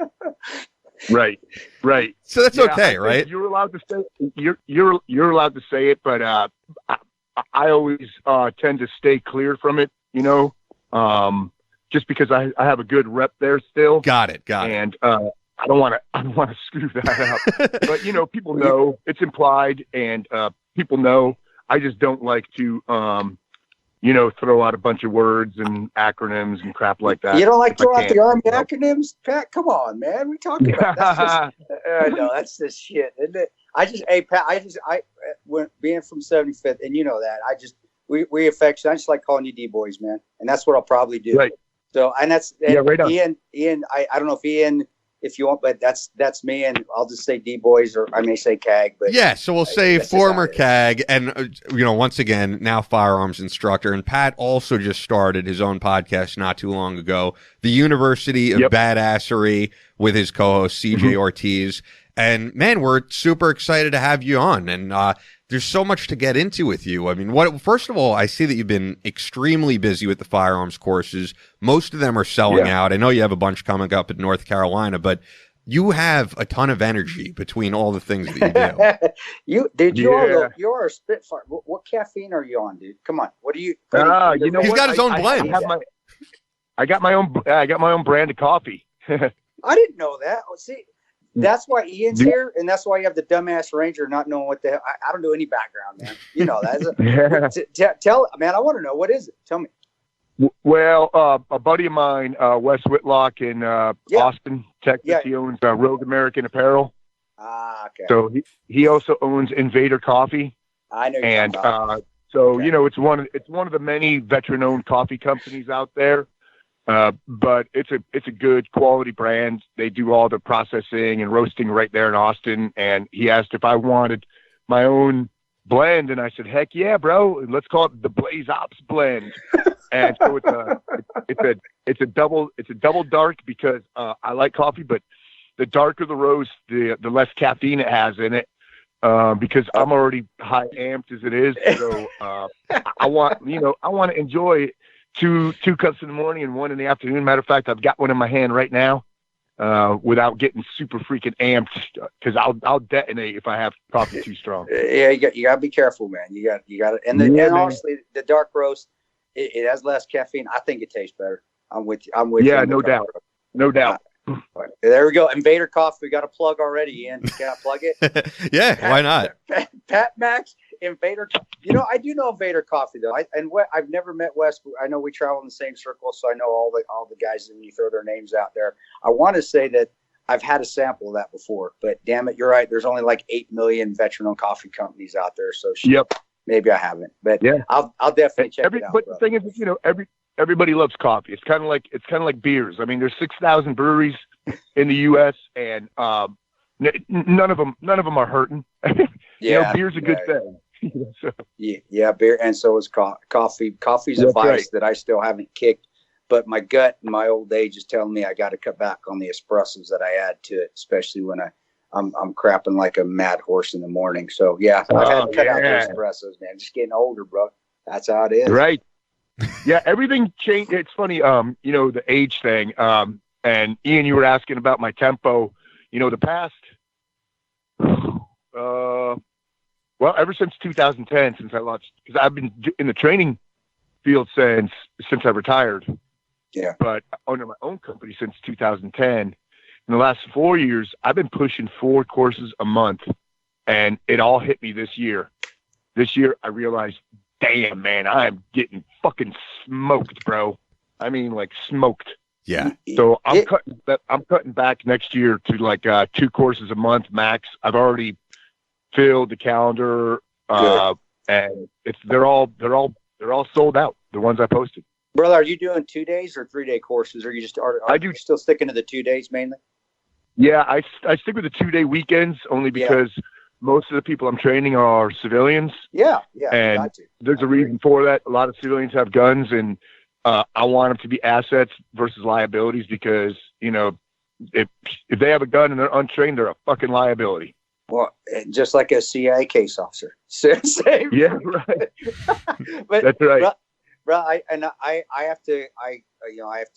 Right. So that's okay, right? You're allowed to say you're allowed to say it, but I always tend to stay clear from it, just because I have a good rep there still. Got it. And I don't want to screw that up. But people know it's implied, and people know. I just don't like to throw out a bunch of words and acronyms and crap like that. You don't like throwing out the Army acronyms, Pat? Come on, man. We talking about that's just, no, that's just shit, isn't it? Pat, being from 75th, and you know that, we affection. I just like calling you D-boys, man, and that's what I'll probably do. Right. So, and that's right on. Ian. I don't know if Ian, if you want, but that's me, and I'll just say D-boys, or I may say CAG. But yeah, so we'll say former CAG, and once again, now firearms instructor. And Pat also just started his own podcast not too long ago, the University of Badassery, with his co-host CJ Ortiz. And man, we're super excited to have you on. And there's so much to get into with you. I mean, first of all, I see that you've been extremely busy with the firearms courses. Most of them are selling out. I know you have a bunch coming up in North Carolina, but you have a ton of energy between all the things that you do. You're a spitfire. What caffeine are you on, dude? Come on. What are you? He's got his own blend. I got my own brand of coffee. I didn't know that. See. That's why Ian's here, and that's why you have the dumbass Ranger not knowing what the hell. I don't do any background, man. You know that. Tell, man. I want to know, what is it? Tell me. Well, a buddy of mine, Wes Whitlock in Austin, Texas, he owns Rogue American Apparel. Okay. So he also owns Invader Coffee. I know. It's one of the many veteran-owned coffee companies out there. But it's a good quality brand. They do all the processing and roasting right there in Austin. And he asked if I wanted my own blend, and I said, "Heck yeah, bro! Let's call it the Blaze Ops blend." And so it's a double dark, because I like coffee, but the darker the roast, the less caffeine it has in it. Because I'm already high amped as it is, so I want to enjoy it. Two cups in the morning and one in the afternoon. Matter of fact, I've got one in my hand right now, without getting super freaking amped, because I'll detonate if I have coffee too strong. Yeah, you got to be careful, man. You got it. And honestly, the dark roast, it has less caffeine. I think it tastes better. I'm with you. Yeah, no doubt. No doubt. There we go. Invader Coffee. We got a plug already, Ian. Can I plug it? Yeah, why not? Pat Max, Invader. I do know Invader Coffee though. I've never met Wes. I know we travel in the same circle, so I know all the guys. When you throw their names out there, I want to say that I've had a sample of that before. But damn it, you're right. There's only like 8 million veteran-owned coffee companies out there. So maybe I haven't. But yeah, I'll definitely check it out. But the thing is, everybody loves coffee. It's kind of like beers. I mean, there's 6,000 breweries in the U.S. and none of them are hurting. Beer's a good thing. So. Yeah, beer, and so is coffee. Coffee's a vice that I still haven't kicked, but my gut in my old age is telling me I got to cut back on the espressos that I add to it, especially when I'm crapping like a mad horse in the morning. So I've had to cut out those espressos, man. Just getting older, bro. That's how it is. Right. Yeah, everything changed. It's funny, the age thing. And Ian, you were asking about my tempo. The past, ever since 2010, since I launched, because I've been in the training field since I retired. Yeah. But under my own company since 2010. In the last 4 years, I've been pushing 4 courses a month, and it all hit me this year. This year, I realized, damn, man, I am getting fucking smoked, bro. I mean, like smoked. Yeah. So I'm cutting back next year to like 2 courses a month max. I've already filled the calendar, and they're all sold out. The ones I posted. Brother, are you doing 2 days or 3 day courses, or you just are you still sticking to the 2 days mainly? Yeah, I stick with the 2 day weekends only because most of the people I'm training are civilians. Yeah, and got to. There's a reason for that. A lot of civilians have guns, and I want them to be assets versus liabilities, because if they have a gun and they're untrained, they're a fucking liability. Well, just like a CIA case officer. Same. Yeah, right. But that's right. Bro, I have to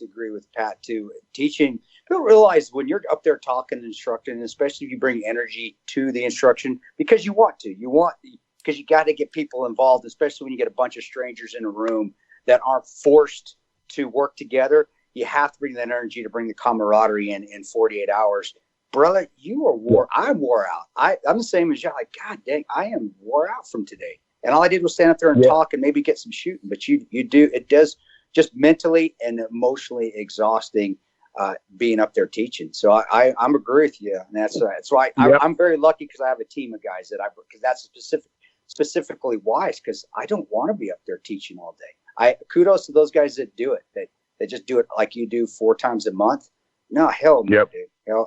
agree with Pat too. Teaching, people realize when you're up there talking and instructing, especially if you bring energy to the instruction, because you got to get people involved, especially when you get a bunch of strangers in a room that aren't forced to work together. You have to bring that energy to bring the camaraderie in 48 hours. Brother, you are I'm wore out. I'm the same as you. Like, God dang, I am wore out from today. And all I did was stand up there and talk and maybe get some shooting. But it does just mentally and emotionally exhausting being up there teaching. So I'm agree with you. And that's why I'm very lucky because I have a team of guys because that's specifically wise, because I don't want to be up there teaching all day. Kudos to those guys that do it, that just do it like you do 4 times a month. No, hell no, dude.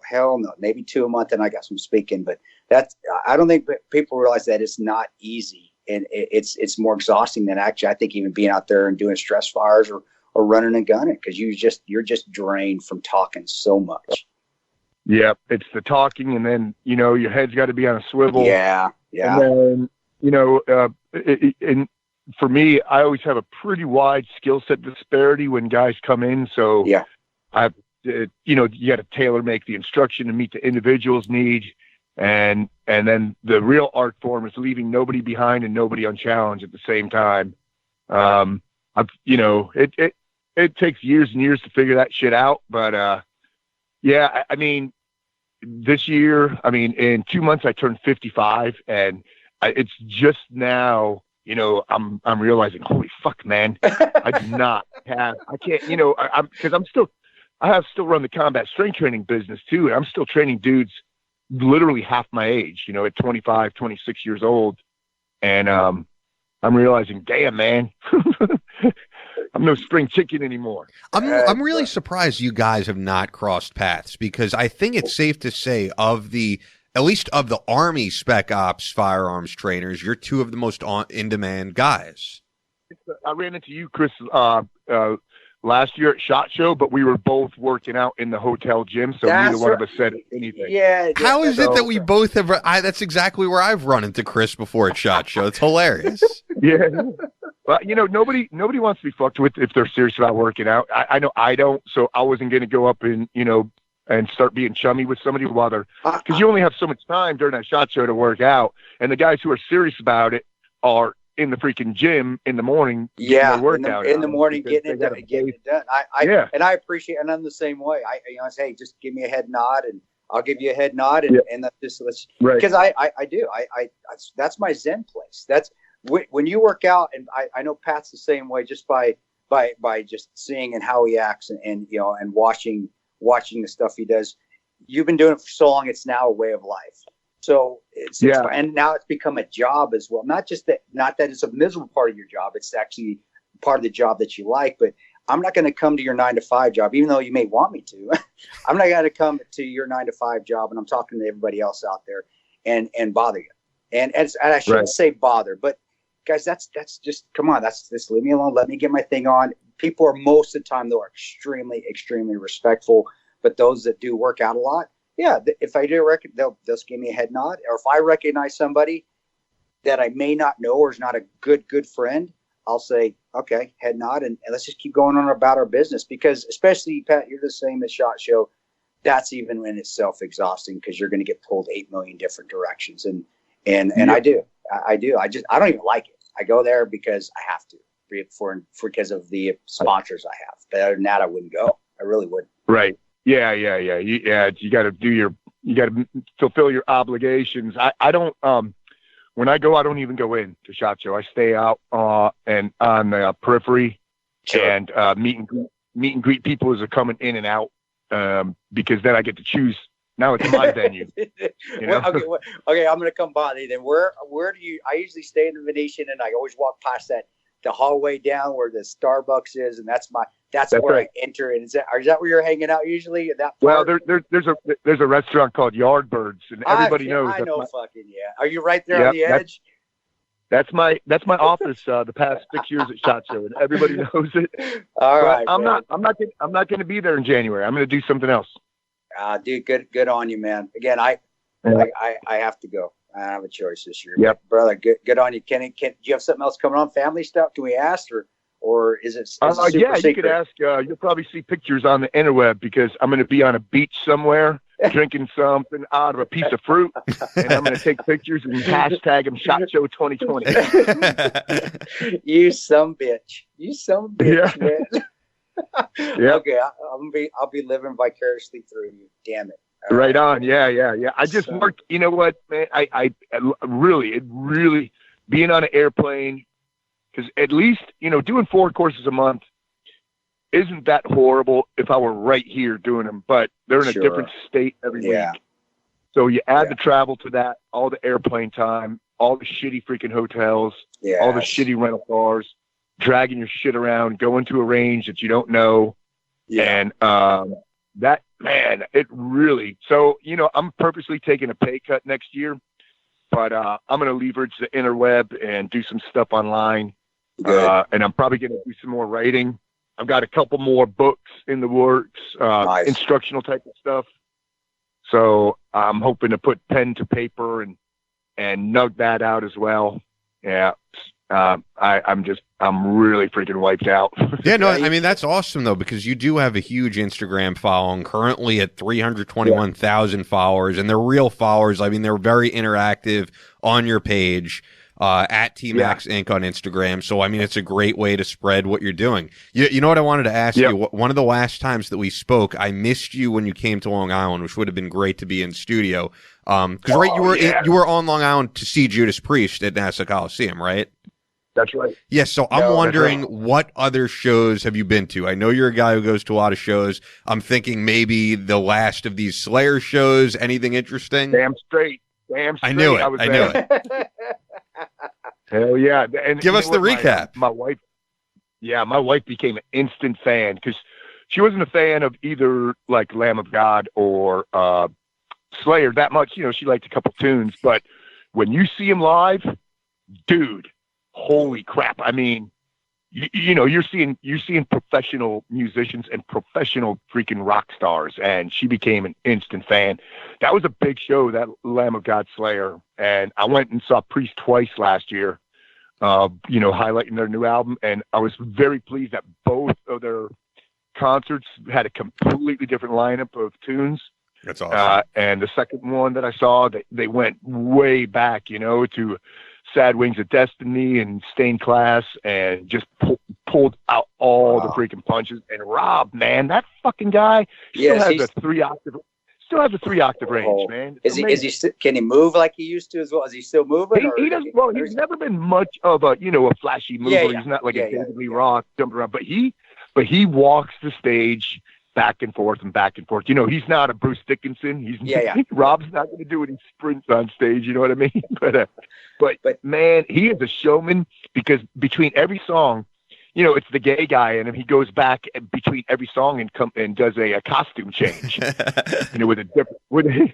Hell no. Maybe 2 a month, and I got some speaking, but I don't think people realize that it's not easy, and it's more exhausting than actually I think even being out there and doing stress fires or running and gunning, because you're just drained from talking so much. Yeah, it's the talking, and then your head's got to be on a swivel. Yeah. And then and for me, I always have a pretty wide skill set disparity when guys come in. So you got to tailor make the instruction to meet the individual's needs. And then the real art form is leaving nobody behind and nobody unchallenged at the same time. It takes years and years to figure that shit out. But, I mean, this year, in 2 months, I turned 55, and it's just now, I'm realizing, holy fuck, man, I can't, because I have still run the combat strength training business too. And I'm still training dudes literally half my age, at 25, 26 years old. And, I'm realizing, damn, man, I'm no spring chicken anymore. I'm really surprised you guys have not crossed paths, because I think it's safe to say at least of the Army Spec Ops firearms trainers, you're 2 of the most in-demand guys. I ran into you, Chris, last year at SHOT Show, but we were both working out in the hotel gym, so neither one of us said anything. Yeah. How is it that we both have? That's exactly where I've run into Chris before at SHOT Show. It's hilarious. Yeah. Well, nobody wants to be fucked with if they're serious about working out. I know I don't, so I wasn't going to go up and and start being chummy with somebody while they're, because you only have so much time during that SHOT Show to work out, and the guys who are serious about it are in the freaking gym in the morning. Workout in the morning, getting it done. And I appreciate, and I'm the same way. I say, hey, just give me a head nod, and I'll give you a head nod, and let's because I do. That's my Zen place. That's when you work out, and I know Pat's the same way, just by just seeing and how he acts, and watching the stuff he does. You've been doing it for so long; it's now a way of life. So it's and now it's become a job as well. Not that it's a miserable part of your job. It's actually part of the job that you like. But I'm not going to come to your 9-to-5 job, even though you may want me to. I'm not going to come to your 9-to-5 job, and I'm talking to everybody else out there and bother you. And I shouldn't say bother, but guys, that's just, come on, that's just leave me alone. Let me get my thing on. People are most of the time, though, extremely, extremely respectful. But those that do work out a lot, if I do they'll just give me a head nod. Or if I recognize somebody that I may not know or is not a good friend, I'll say, okay, head nod, and let's just keep going on about our business. Because especially, Pat, you're the same as SHOT Show. That's even in itself exhausting, because you're going to get pulled 8 million different directions. And I do. I don't even like it. I go there because I have to, because of the sponsors I have. But other than that, I wouldn't go. I really wouldn't. Right. Yeah. You got to you got to fulfill your obligations. I don't, when I go, I don't even go in to SHOT Show. I stay out, and on the periphery, and meet and greet people as they're coming in and out, because then I get to choose. Now it's my venue. Okay, I'm gonna come by then. Where do you? I usually stay in the Venetian, and I always walk past the hallway down where the Starbucks is, and that's where right. I enter. And is that where you're hanging out usually? At that part? Well, there's a restaurant called Yardbirds, and everybody knows. I know, Are you right there on the edge? That's my office. The past 6 years at SHOT Show, and everybody knows it. All right, I'm not going to be there in January. I'm going to do something else. Dude, good on you, man. Again, I have to go. I don't have a choice this year. Yep, brother. Good on you. Do you have something else coming on? Family stuff? Can we ask, or is it? Yeah, you could ask. You'll probably see pictures on the interweb, because I'm going to be on a beach somewhere drinking something out of a piece of fruit, and I'm going to take pictures and hashtag them SHOT Show 2020. You some bitch, man. Yeah. Okay, I'll be living vicariously through you. Damn it. Right on. Yeah. I just worked. You know what, man? I really being on an airplane, because at least, doing 4 courses a month isn't that horrible if I were right here doing them, but they're in a different state every week. So you add the travel to that, all the airplane time, all the shitty freaking hotels, all the shitty rental cars, dragging your shit around, going to a range that you don't know. And that, man, it really, so, I'm purposely taking a pay cut next year, but I'm going to leverage the interweb and do some stuff online. And I'm probably going to do some more writing. I've got a couple more books in the works, instructional type of stuff. So I'm hoping to put pen to paper and nug that out as well. Yeah. I'm really freaking wiped out. Yeah, no, I mean, that's awesome though, because you do have a huge Instagram following, currently at 321,000 followers, and they're real followers. I mean, they're very interactive on your page, at TMAX Inc. on Instagram. So, I mean, it's a great way to spread what you're doing. You know what I wanted to ask you? One of the last times that we spoke, I missed you when you came to Long Island, which would have been great to be in studio. Because you were on Long Island to see Judas Priest at Nassau Coliseum, right? That's right. Yes, so I'm wondering, what other shows have you been to? I know you're a guy who goes to a lot of shows. I'm thinking maybe the last of these Slayer shows. Anything interesting? Damn straight. I knew it. I knew it. Hell yeah. And give us the recap. My wife became an instant fan, because she wasn't a fan of either like Lamb of God or Slayer that much. She liked a couple tunes, but when you see him live, dude, holy crap. I mean, you're seeing professional musicians and professional freaking rock stars, and she became an instant fan. That was a big show, that Lamb of God Slayer. And I went and saw Priest twice last year, highlighting their new album. And I was very pleased that both of their concerts had a completely different lineup of tunes. That's awesome. And the second one that I saw, they went way back, to Sad Wings of Destiny and Stained Class, and just pulled out all the freaking punches. And Rob, man, that fucking guy still has a 3-octave range, man. Can he move like he used to as well? Is he still moving? He's never been much of a flashy mover. He's not like a David Lee Roth jumping around, but he walks the stage back and forth and back and forth. He's not a Bruce Dickinson. Rob's not going to do any sprints on stage. You know what I mean? But man, he is a showman, because between every song, it's the gay guy in him. He goes back between every song and does a costume change, with a different, but he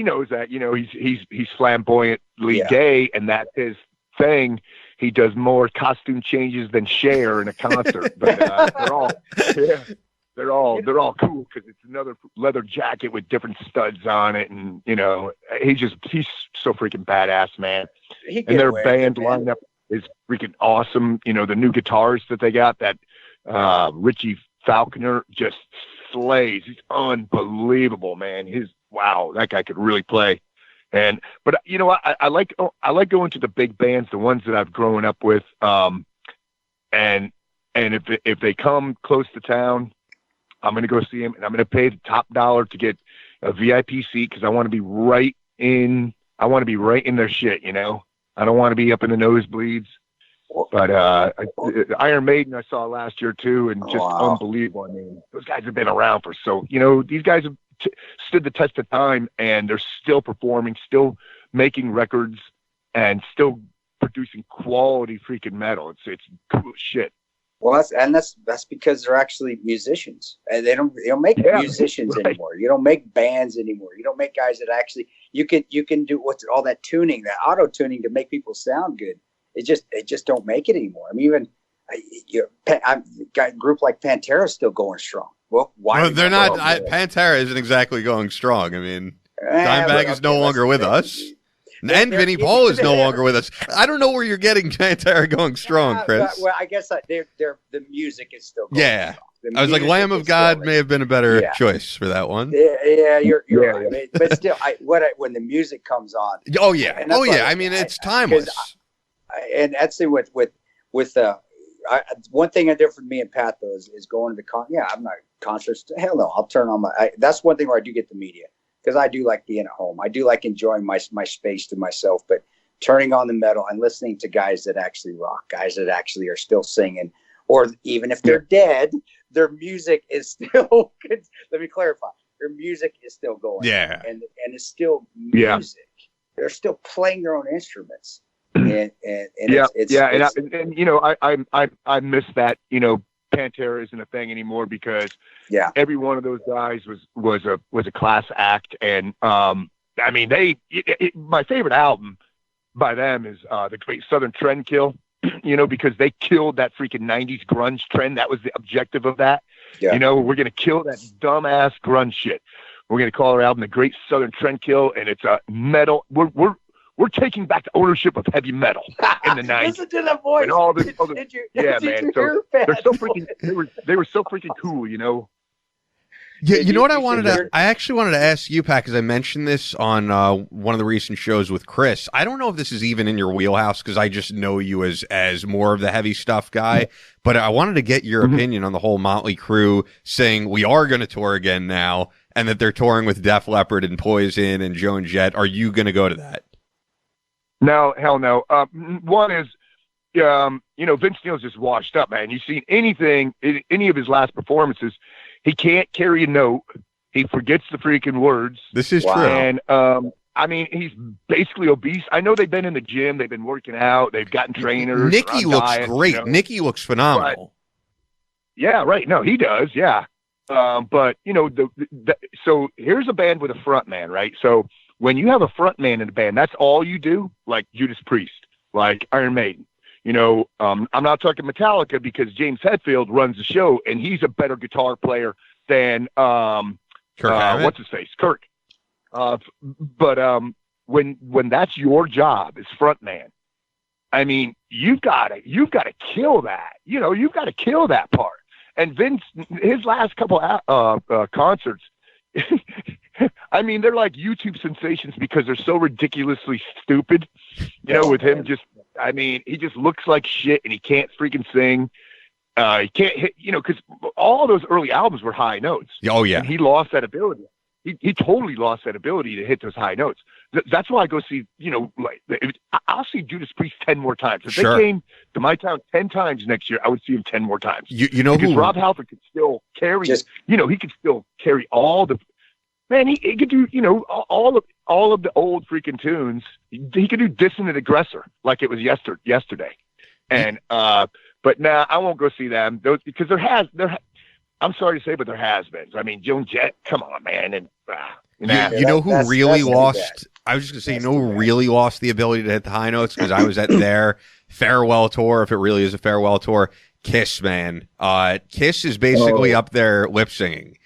knows that, he's flamboyantly gay, and that's his thing. He does more costume changes than Cher in a concert, but they're all cool, because it's another leather jacket with different studs on it, and he's so freaking badass, man. And their band lineup is freaking awesome. The new guitars that they got, that Richie Falconer just slays. He's unbelievable, man. That guy could really play. But I like going to the big bands, the ones that I've grown up with. And if they come close to town, I'm going to go see them, and I'm going to pay the top dollar to get a VIP seat, because I want to be right in their shit. I don't want to be up in the nosebleeds. But Iron Maiden I saw last year too, and just unbelievable. I mean, those guys have been around for these guys have stood the test of time, and they're still performing, still making records, and still producing quality freaking metal. It's cool shit. Well, that's because they're actually musicians, and they don't make musicians anymore. You don't make bands anymore. You don't make guys that actually you can do all that tuning, that auto tuning to make people sound good. It just don't make it anymore. I mean, even a group like Pantera is still going strong. Well, why? Well, they're not. Pantera isn't exactly going strong. I mean, Dimebag is no longer with us. And Vinnie Paul is no longer with us. I don't know where you're getting Pantera going strong, Chris. Well, I guess the music is still going strong. I was like, Lamb of God may have been a better choice for that one. Yeah, you're right. But still, when the music comes on. Oh yeah, I mean, it's timeless. And that's with one thing I did for me and Pat though is going to the I'm not concerts. Hell no, I'll turn on that's one thing where I do get the media, because I do like being at home. I do like enjoying my space to myself. But turning on the metal and listening to guys that actually rock, guys that actually are still singing, or even if they're dead, their music is still. Let me clarify: their music is still going. Yeah, and it's still music. They're still playing their own instruments. And I miss that. Pantera isn't a thing anymore because every one of those guys was a class act, and my favorite album by them is the Great Southern Trendkill. Because they killed that freaking 90s grunge trend. That was the objective of that. Yeah. We're gonna kill that dumbass grunge shit. We're gonna call our album the Great Southern Trendkill, and it's a metal. We're taking back the ownership of heavy metal in the 90s. Listen to that voice. And all this did you man. So they're so freaking. They were so freaking cool, Yeah, you know what I actually wanted to ask you, Pat, because I mentioned this on one of the recent shows with Chris. I don't know if this is even in your wheelhouse because I just know you as more of the heavy stuff guy, but I wanted to get your opinion on the whole Motley Crue saying we are going to tour again now and that they're touring with Def Leppard and Poison and Joan Jett. Are you going to go to that? No, hell no. One is, Vince Neil's just washed up, man. You've seen any of his last performances, he can't carry a note. He forgets the freaking words. This is true. And, he's basically obese. I know they've been in the gym. They've been working out. They've gotten trainers. Nikki looks great. Nikki looks phenomenal. But, yeah, right. No, he does. Yeah. But, so here's a band with a front man, right? So when you have a front man in a band, that's all you do, like Judas Priest, like Iron Maiden. I'm not talking Metallica because James Hetfield runs the show and he's a better guitar player than what's his face, Kirk. But when that's your job as front man, you've got to kill that. You've got to kill that part. And Vince, his last couple concerts, they're like YouTube sensations because they're so ridiculously stupid. With him just, he just looks like shit and he can't freaking sing. He can't hit, because all those early albums were high notes. Oh, yeah. And he lost that ability. He totally lost that ability to hit those high notes. That's why I go see, I'll see Judas Priest 10 more times. If they came to my town 10 times next year, I would see him 10 more times. Because Rob Halford could still carry, he could still carry all the, man, he could do, all of the old freaking tunes. He could do Dissonant Aggressor like it was yesterday. And, but nah, I won't go see them because I'm sorry to say, but there has been. Joan Jett, come on, man. And, you know who really lost? I was just going to say, who really lost the ability to hit the high notes? Because I was at their farewell tour, if it really is a farewell tour. Kiss, man. Kiss is basically up there lip singing.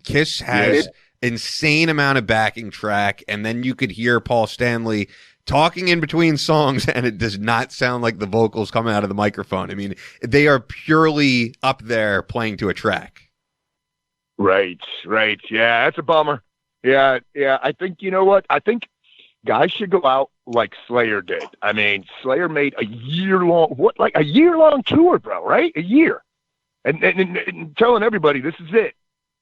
Kiss has insane amount of backing track, and then you could hear Paul Stanley talking in between songs, and it does not sound like the vocals coming out of the microphone. They are purely up there playing to a track. Right. Yeah, that's a bummer. Yeah. I think, you know what? I think guys should go out like Slayer did. Slayer made a year-long tour, bro, right? A year. And telling everybody this is it.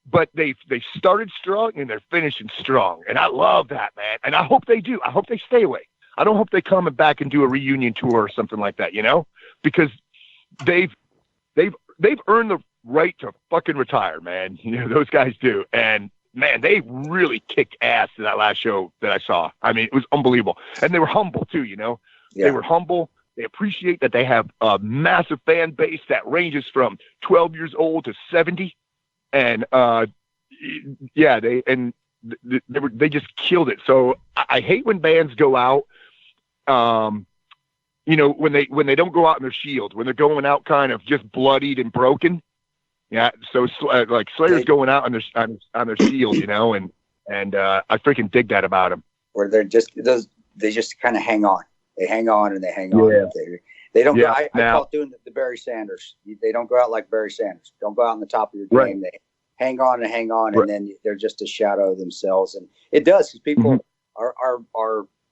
But they started strong and they're finishing strong. And I love that, man. And I hope they do. I hope they stay away. I don't hope they come back and do a reunion tour or something like that, because they've earned the right to fucking retire, man. Those guys do. And man, they really kicked ass in that last show that I saw. It was unbelievable. And they were humble too, Yeah. They were humble. They appreciate that they have a massive fan base that ranges from 12 years old to 70. And they just killed it. So I hate when bands go out, when they don't go out in their shield, when they're going out kind of just bloodied and broken. Yeah. So like Slayer's going out on their shield, and I freaking dig that about them. Where they just kind of hang on. They hang on and they hang on. Yeah. They don't go. I call it doing the Barry Sanders. They don't go out like Barry Sanders. Don't go out on the top of your game. Right. They hang on, and then they're just a shadow of themselves. And it does, because people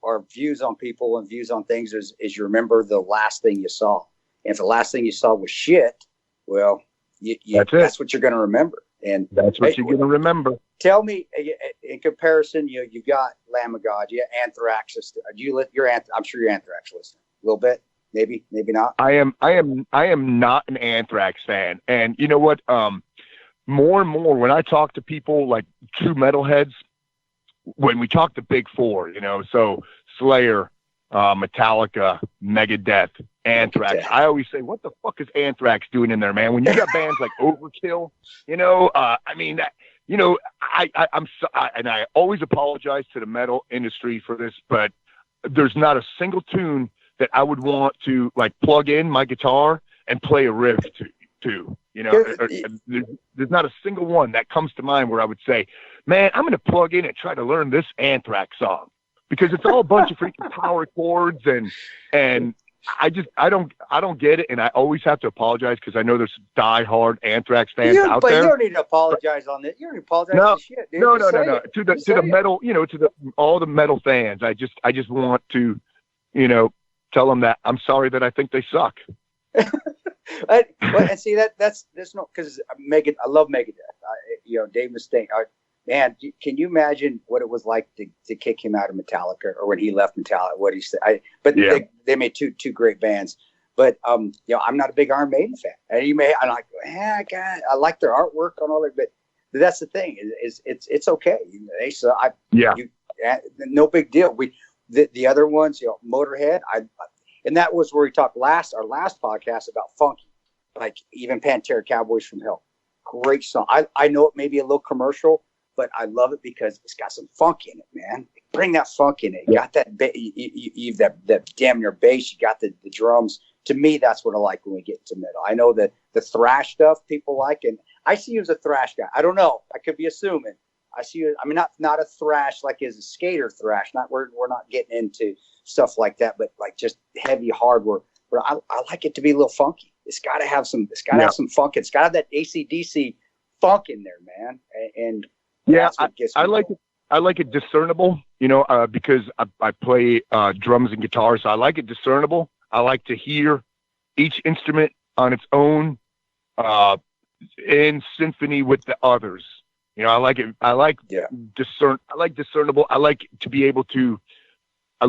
our views on people and views on things is you remember the last thing you saw. And if the last thing you saw was shit, well, that's what you're going to remember. And that's what you're going to remember. Tell me, in comparison, you got Lamb of God, you got Anthrax. I'm sure you're Anthrax listener. A little bit, maybe not. I am not an Anthrax fan, and you know what? More and more when I talk to people like true metalheads, when we talk the big four, so Slayer, Metallica, Megadeth, Anthrax. I always say, what the fuck is Anthrax doing in there, man? When you got bands like Overkill, I always apologize to the metal industry for this, but there's not a single tune that I would want to like plug in my guitar and play a riff to. There's not a single one that comes to mind where I would say, man, I'm going to plug in and try to learn this Anthrax song, because it's all a bunch of freaking power chords and I don't get it, and I always have to apologize because I know there's diehard Anthrax fans out there. You don't need to apologize on this. You don't need to apologize for shit, dude. No. To the metal, all the metal fans, I just want to, tell them that I'm sorry that I think they suck. And see that's no, because I love Megadeth. Dave Mustaine. Man, can you imagine what it was like to kick him out of Metallica, or when he left Metallica? What he said. They made two great bands, but I'm not a big Iron Maiden fan. And I'm like, I like their artwork and all that, but that's the thing is it's okay. They suck. No big deal. The other ones, Motorhead. And that was where we talked our last podcast about funky, like even Pantera, Cowboys from Hell. Great song. I know it may be a little commercial, but I love it because it's got some funk in it, man. Bring that funk in it. You got that, that damn near bass. You got the drums. To me, that's what I like when we get into metal. I know that the thrash stuff people like, and I see you as a thrash guy. I don't know. I could be assuming. I see you. I mean, not a thrash like as a skater thrash. We're not getting into stuff like that, but like just heavy hardware. Where I like it to be a little funky. It's got to have some. It's got to have some funk. It's got to have that AC/DC funk in there, man. And I like it. I like it discernible, because I play drums and guitar, so I like it discernible. I like to hear each instrument on its own in symphony with the others. I like it. I like discernible. I like to be able to. I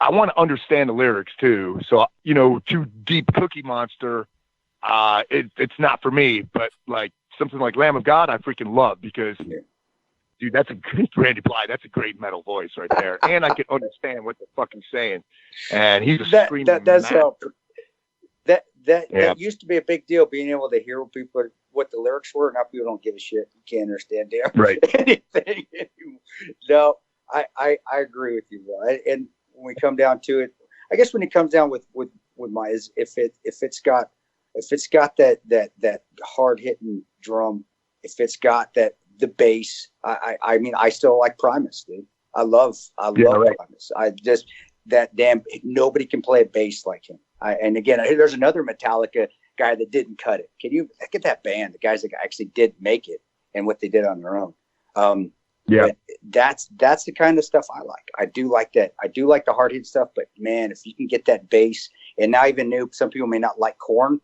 want to understand the lyrics too. So too deep Cookie Monster. It's not for me, but like something like Lamb of God, I freaking love because, dude, that's a great Randy Bly. That's a great metal voice right there, and I can understand what the fuck he's saying. And he's a screaming that used to be a big deal, being able to hear what the lyrics were. Now people don't give a shit. You can't understand anything. No, I agree with you, bro. And when we come down to it, I guess when it comes down with my is if it's got that hard hitting drum, if it's got the bass, I mean I still like Primus, dude. I love Primus. I just that damn nobody can play a bass like him. And again, there's another Metallica guy that didn't cut it. Can you look at that band? The guys that actually did make it and what they did on their own. But that's the kind of stuff I like. I do like that. I do like the hard hit stuff. But man, if you can get that bass, and now even new, some people may not like Korn.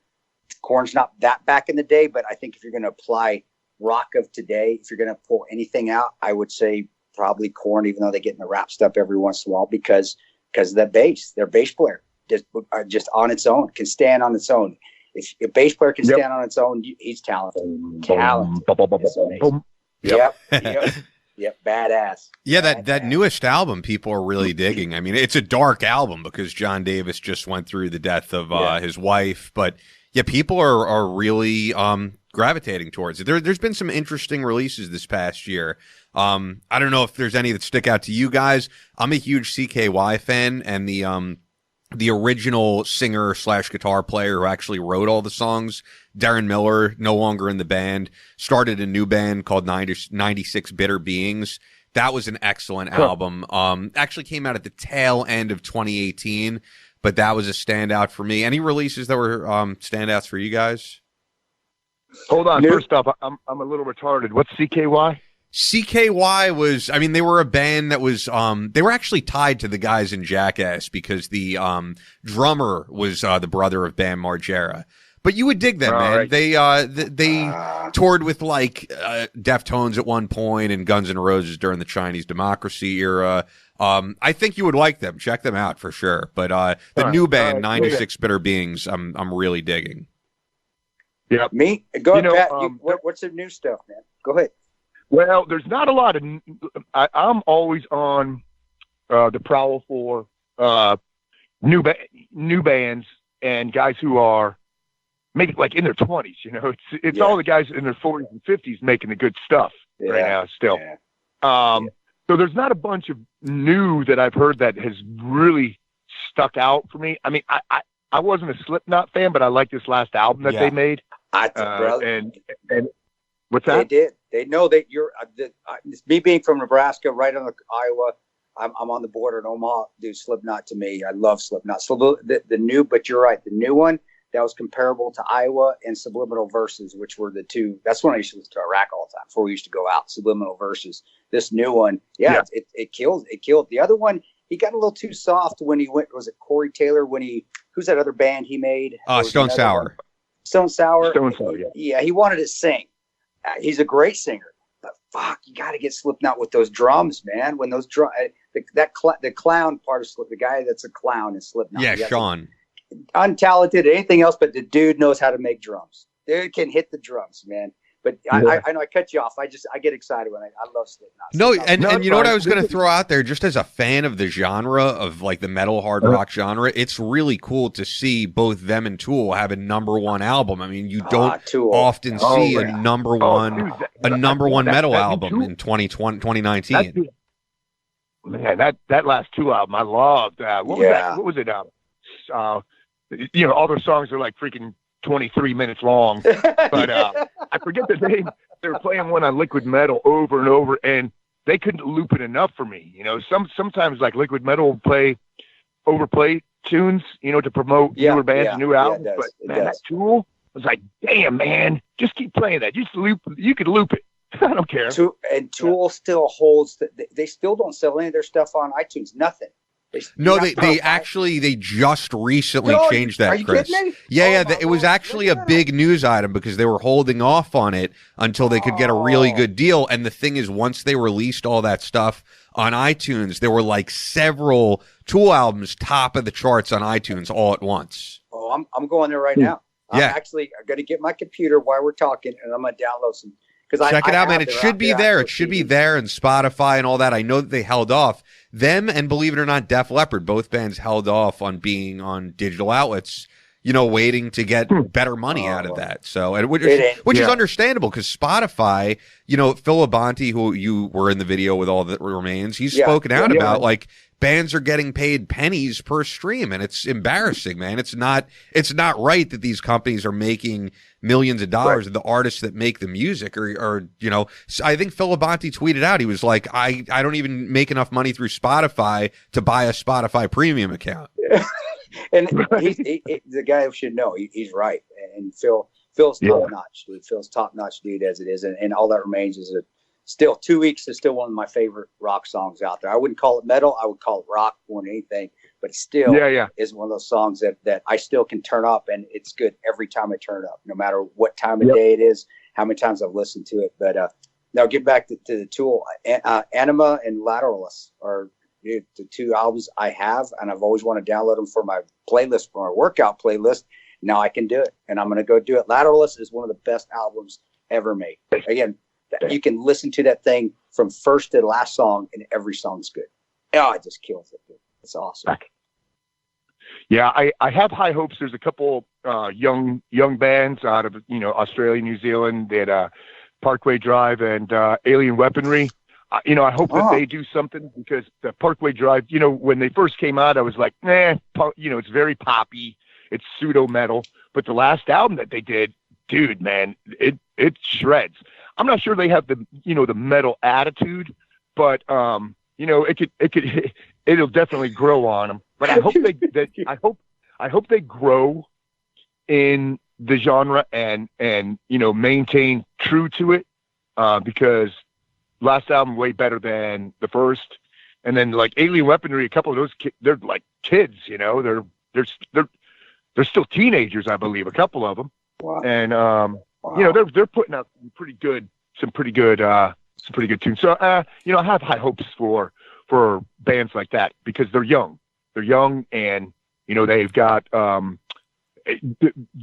Korn's not that back in the day, but I think if you're going to apply rock of today, if you're going to pull anything out, I would say probably Korn, even though they get in the rap stuff every once in a while because of that bass. Their bass player just on its own can stand on its own. If a bass player can stand on its own, he's talented. Yep, badass. Yeah, that newest album people are really digging. I mean, it's a dark album because John Davis just went through the death of his wife, but people are really gravitating towards it. There's been some interesting releases this past year. I don't know if there's any that stick out to you guys. I'm a huge CKY fan, and the original singer / guitar player who actually wrote all the songs, Darren Miller, no longer in the band, started a new band called 96 Bitter Beings. That was an excellent album. Actually came out at the tail end of 2018, but that was a standout for me. Any releases that were standouts for you guys? Hold on. First off, I'm a little retarded. What's CKY? CKY was, I mean, they were a band that was, they were actually tied to the guys in Jackass because the drummer was the brother of Bam Margera. But you would dig them, man. Right. They toured with like Deftones at one point and Guns N' Roses during the Chinese Democracy era. I think you would like them. Check them out for sure. But the new band, 96 Bitter Beings, I'm really digging. Yeah, me. Go ahead, Pat. What's the new stuff, man? Go ahead. Well, there's not a lot of. I'm always on the prowl for new bands and guys who are maybe like in their 20s. You know, it's all the guys in their 40s and 50s making the good stuff right now still. Yeah. So there's not a bunch of new that I've heard that has really stuck out for me. I mean, I wasn't a Slipknot fan, but I like this last album that they made. And what's that? They did. They know that you're me being from Nebraska, right on the Iowa. I'm on the border in Omaha. Dude, Slipknot to me, I love Slipknot. So the new, but you're right, the new one that was comparable to Iowa and Subliminal Verses, which were the two. That's when I used to listen to Iraq all the time before we used to go out. Subliminal Verses. This new one, it killed. It killed. The other one, he got a little too soft when he went. Was it Corey Taylor who's that other band he made? Stone Sour. Stone Sour. Stone Sour. Yeah, he wanted to sing. He's a great singer. But fuck, you got to get Slipknot with those drums, man. When those drums, the clown part of Slipknot, the guy that's a clown is Slipknot. Yeah, Sean. Untalented, anything else, but the dude knows how to make drums. Dude can hit the drums, man. But I know I cut you off. I get excited when I love Slipknot. No, and you know what I was going to throw out there, just as a fan of the genre of like the metal hard rock genre, it's really cool to see both them and Tool have a #1 album. I mean, you don't often see a number one metal album in 2019. Man, that last Tool album, I loved. What was that? What was it? All their songs are like freaking 23 minutes long, but I forget the name. They were playing one on Liquid Metal over and over, and they couldn't loop it enough for me. You know, sometimes like Liquid Metal will overplay tunes, to promote newer bands and new albums. But man, that Tool was like, damn, man, just keep playing that. Just loop. You could loop it. I don't care. Tool still holds. They still don't sell any of their stuff on iTunes. Nothing. They just recently changed that, are you Chris. Kidding me? It was actually a big news item because they were holding off on it until they could get a really good deal. And the thing is, once they released all that stuff on iTunes, there were like several Tool albums top of the charts on iTunes all at once. Oh, I'm going there right now. I'm going to get my computer while we're talking, and I'm going to download some. Check it out, man. It should be there. It should be there and Spotify and all that. I know that they held off. Them and, believe it or not, Def Leppard, both bands held off on being on digital outlets, waiting to get better money out of that. So, which is understandable because Spotify, Phil Abonte, who you were in the video with All That Remains, he's spoken out about like bands are getting paid pennies per stream, and it's embarrassing, man. It's not right that these companies are making millions of dollars of the artists that make the music or I think Phil Abonte tweeted out, he was like, I don't even make enough money through Spotify to buy a Spotify premium account. And the guy should know he's right. And Phil's top notch, dude. Phil's top notch, dude, as it is. And All That Remains is still 2 weeks is still one of my favorite rock songs out there. I wouldn't call it metal. I would call it rock more than anything, but it still is one of those songs that I still can turn up, and it's good every time I turn it up, no matter what time of day it is, how many times I've listened to it. But now get back to the Tool. Anima and Lateralus are the two albums I have, and I've always wanted to download them for my playlist, for my workout playlist. Now I can do it, and I'm going to go do it. Lateralus is one of the best albums ever made. Again, you can listen to that thing from first to last song, and every song's good. Oh, it just kills it, dude. It's awesome. Yeah, I have high hopes. There's a couple young bands out of Australia, New Zealand. They had Parkway Drive and Alien Weaponry. I hope that they do something, because the Parkway Drive, when they first came out, I was like, it's very poppy. It's pseudo metal. But the last album that they did, dude, man, it shreds. I'm not sure they have the the metal attitude, but it'll definitely grow on them. But I hope I hope they grow in the genre and maintain true to it, because last album way better than the first. And then like Alien Weaponry, a couple of those they're like kids, they're they're still teenagers, I believe, a couple of them. Wow. And you know, they're putting out some pretty good tunes. So you know, I have high hopes for bands like that because they're young, and you know, they've got the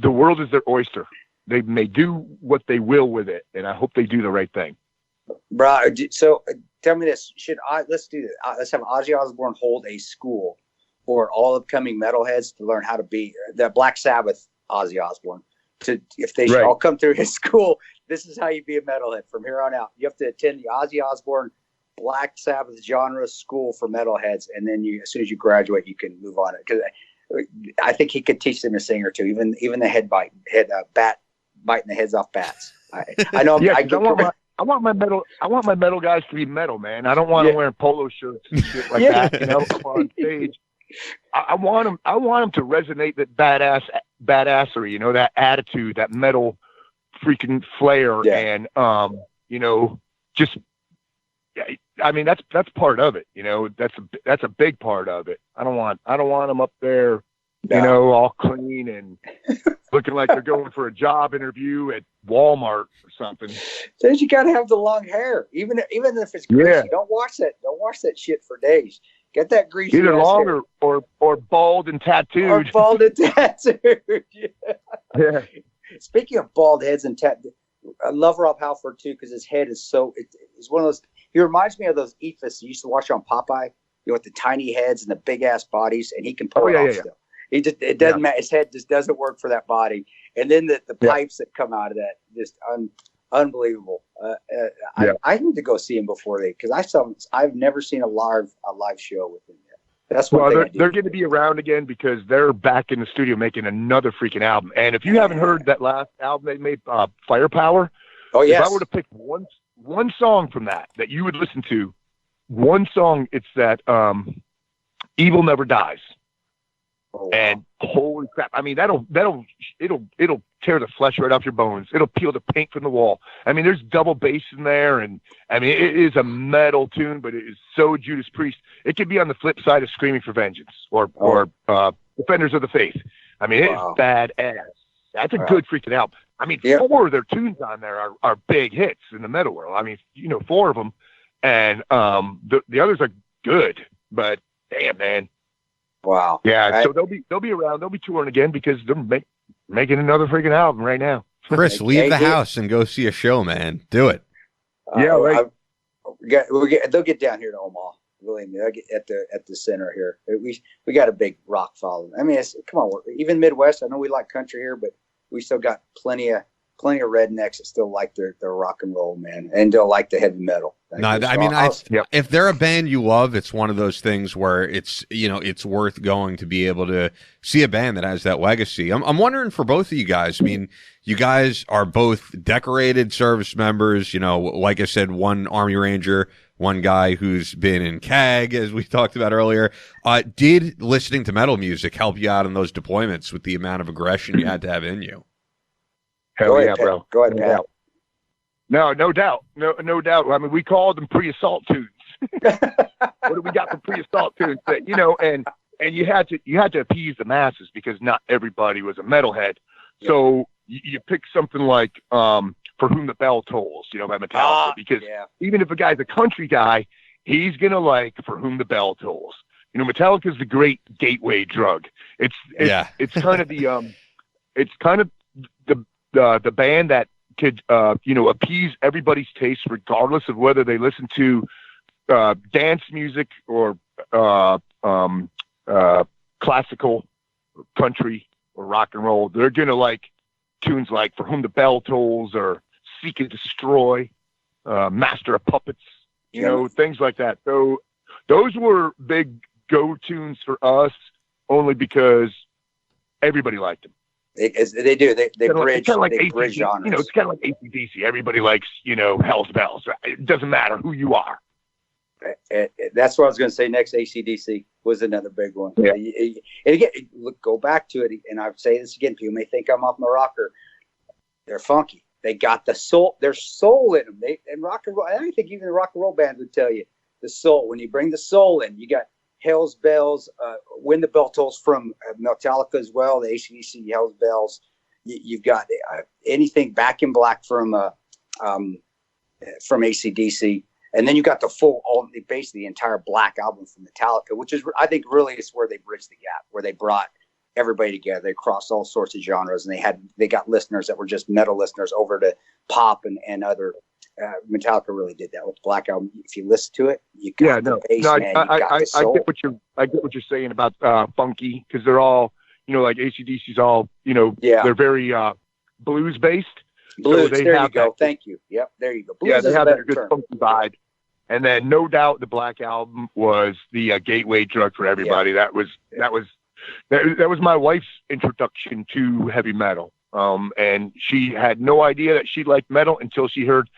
world is their oyster. They may do what they will with it, and I hope they do the right thing. Bro, so tell me this: let's do this? Let's have Ozzy Osbourne hold a school for all upcoming metalheads to learn how to be the Black Sabbath Ozzy Osbourne. If they should all come through his school, this is how you be a metalhead from here on out. You have to attend the Ozzy Osbourne Black Sabbath genre school for metalheads, and then as soon as you graduate, you can move on. Because I think he could teach them a thing or two, even the bat biting the heads off bats. I know. Yeah, I want my metal guys to be metal, man. I don't want them wearing polo shirts and shit like that. You know, on stage. I want them to resonate that badassery, you know, that attitude, that metal freaking flair, and you know, just I mean that's part of it, you know. That's a big part of it. I don't want them up there, you know, all clean and looking like they're going for a job interview at Walmart or something. Says you got to have the long hair, even if it's greasy. Don't wash that shit for days. Get that greasy. Either long or bald and tattooed. Or bald and tattooed. Yeah. Speaking of bald heads and tattooed, I love Rob Halford too because his head is so. It's one of those. He reminds me of those ephus you used to watch on Popeye. You know, with the tiny heads and the big ass bodies, and he can pull it off still. It doesn't matter. His head just doesn't work for that body. And then the pipes that come out of that, just unbelievable. I need to go see him before because I've never seen a live show with him yet. That's one thing they're going to be around again because they're back in the studio making another freaking album. And if you haven't heard that last album they made, Firepower, if I were to pick one song from that you would listen to, one song, it's that Evil Never Dies. Oh, wow. And holy crap! I mean, it'll tear the flesh right off your bones. It'll peel the paint from the wall. I mean, there's double bass in there, and I mean, it is a metal tune, but it is so Judas Priest. It could be on the flip side of Screaming for Vengeance or Defenders of the Faith. I mean, it's badass. That's a good freaking album. I mean, 4 of their tunes on there are big hits in the metal world. I mean, you know, 4 of them, and the others are good, but damn, man. Wow. Yeah, so they'll be around. They'll be touring again because they're making another freaking album right now. Chris, leave the house and go see a show, man. Do it. Right. They'll get down here to Omaha. Believe me, they'll get at the center here. We got a big rock following. I mean, come on, even Midwest. I know we like country here, but we still got plenty of rednecks that still like their rock and roll, man, and they'll like the heavy metal. No, I mean, if they're a band you love, it's one of those things where it's, you know, it's worth going to be able to see a band that has that legacy. I'm wondering for both of you guys. I mean, you guys are both decorated service members. You know, like I said, one Army Ranger, one guy who's been in CAG, as we talked about earlier. Did listening to metal music help you out in those deployments with the amount of aggression you had to have in you? Hell yeah, bro. Go ahead, Pat. No doubt. No doubt. I mean, we called them pre-assault tunes. What do we got for pre-assault tunes? You know, and you had to appease the masses because not everybody was a metalhead. Yeah. So you pick something like For Whom the Bell Tolls, you know, by Metallica, because even if a guy's a country guy, he's gonna like For Whom the Bell Tolls. You know, Metallica's the great gateway drug. It's kind of the band that could, you know, appease everybody's taste, regardless of whether they listen to dance music or classical, or country, or rock and roll. They're gonna like tunes like For Whom the Bell Tolls or Seek and Destroy, Master of Puppets, you know, things like that. So those were big go tunes for us, only because everybody liked them. They do. They bridge. They bridge genres. You know, it's kind of like AC/DC. Everybody likes, you know, Hell's Bells. It doesn't matter who you are. That's what I was going to say. Next, AC/DC was another big one. Yeah. And again, go back to it, and I say this again. People may think I'm off my rocker. They're funky. They got the soul. There's soul in them. And rock and roll. I think even the rock and roll bands would tell you the soul. When you bring the soul in, you got Hell's Bells, When the Bell Tolls from Metallica as well, the AC/DC Hell's Bells. You've got anything Back in Black from AC/DC. And then you got basically the entire Black album from Metallica, which is, I think, really is where they bridged the gap, where they brought everybody together. They crossed all sorts of genres, and they got listeners that were just metal listeners over to pop and other. Metallica really did that with the Black album. If you listen to it, you got the bass, man. I get what you're saying about funky, because they're all, like AC/DC's all, they're very blues based. Blues, so there you go. Thank you. Yep, there you go. Blues they have that good funky vibe. And then, no doubt, the Black Album was the gateway drug for everybody. Yeah. That was my wife's introduction to heavy metal. And she had no idea that she liked metal until she heard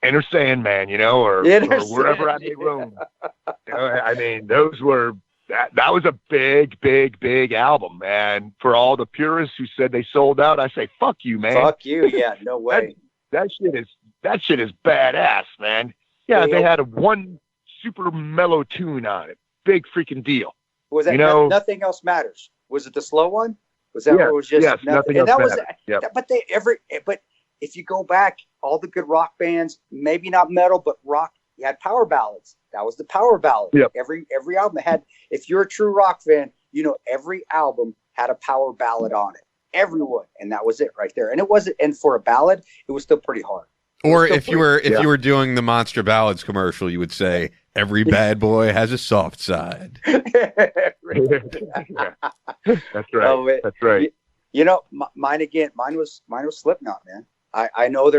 Enter Sandman, or Wherever I May Roam. I mean, those were. That was a big, big, big album, and for all the purists who said they sold out, I say, fuck you, man. Fuck you, yeah, no way. that shit is badass, man. Yeah, they had one super mellow tune on it. Big freaking deal. Was that Nothing Else Matters? Was it the slow one? Was that what it was just? Yes, nothing else matters. But if you go back, all the good rock bands, maybe not metal, but rock, you had power ballads. That was the power ballad. Yep. Every album had, if you're a true rock fan, every album had a power ballad on it. Everyone. And that was it right there. And it wasn't, and for a ballad, it was still pretty hard. Or if you were doing the Monster Ballads commercial, you would say, every bad boy has a soft side. That's right. That's right. Mine was Slipknot, man. I know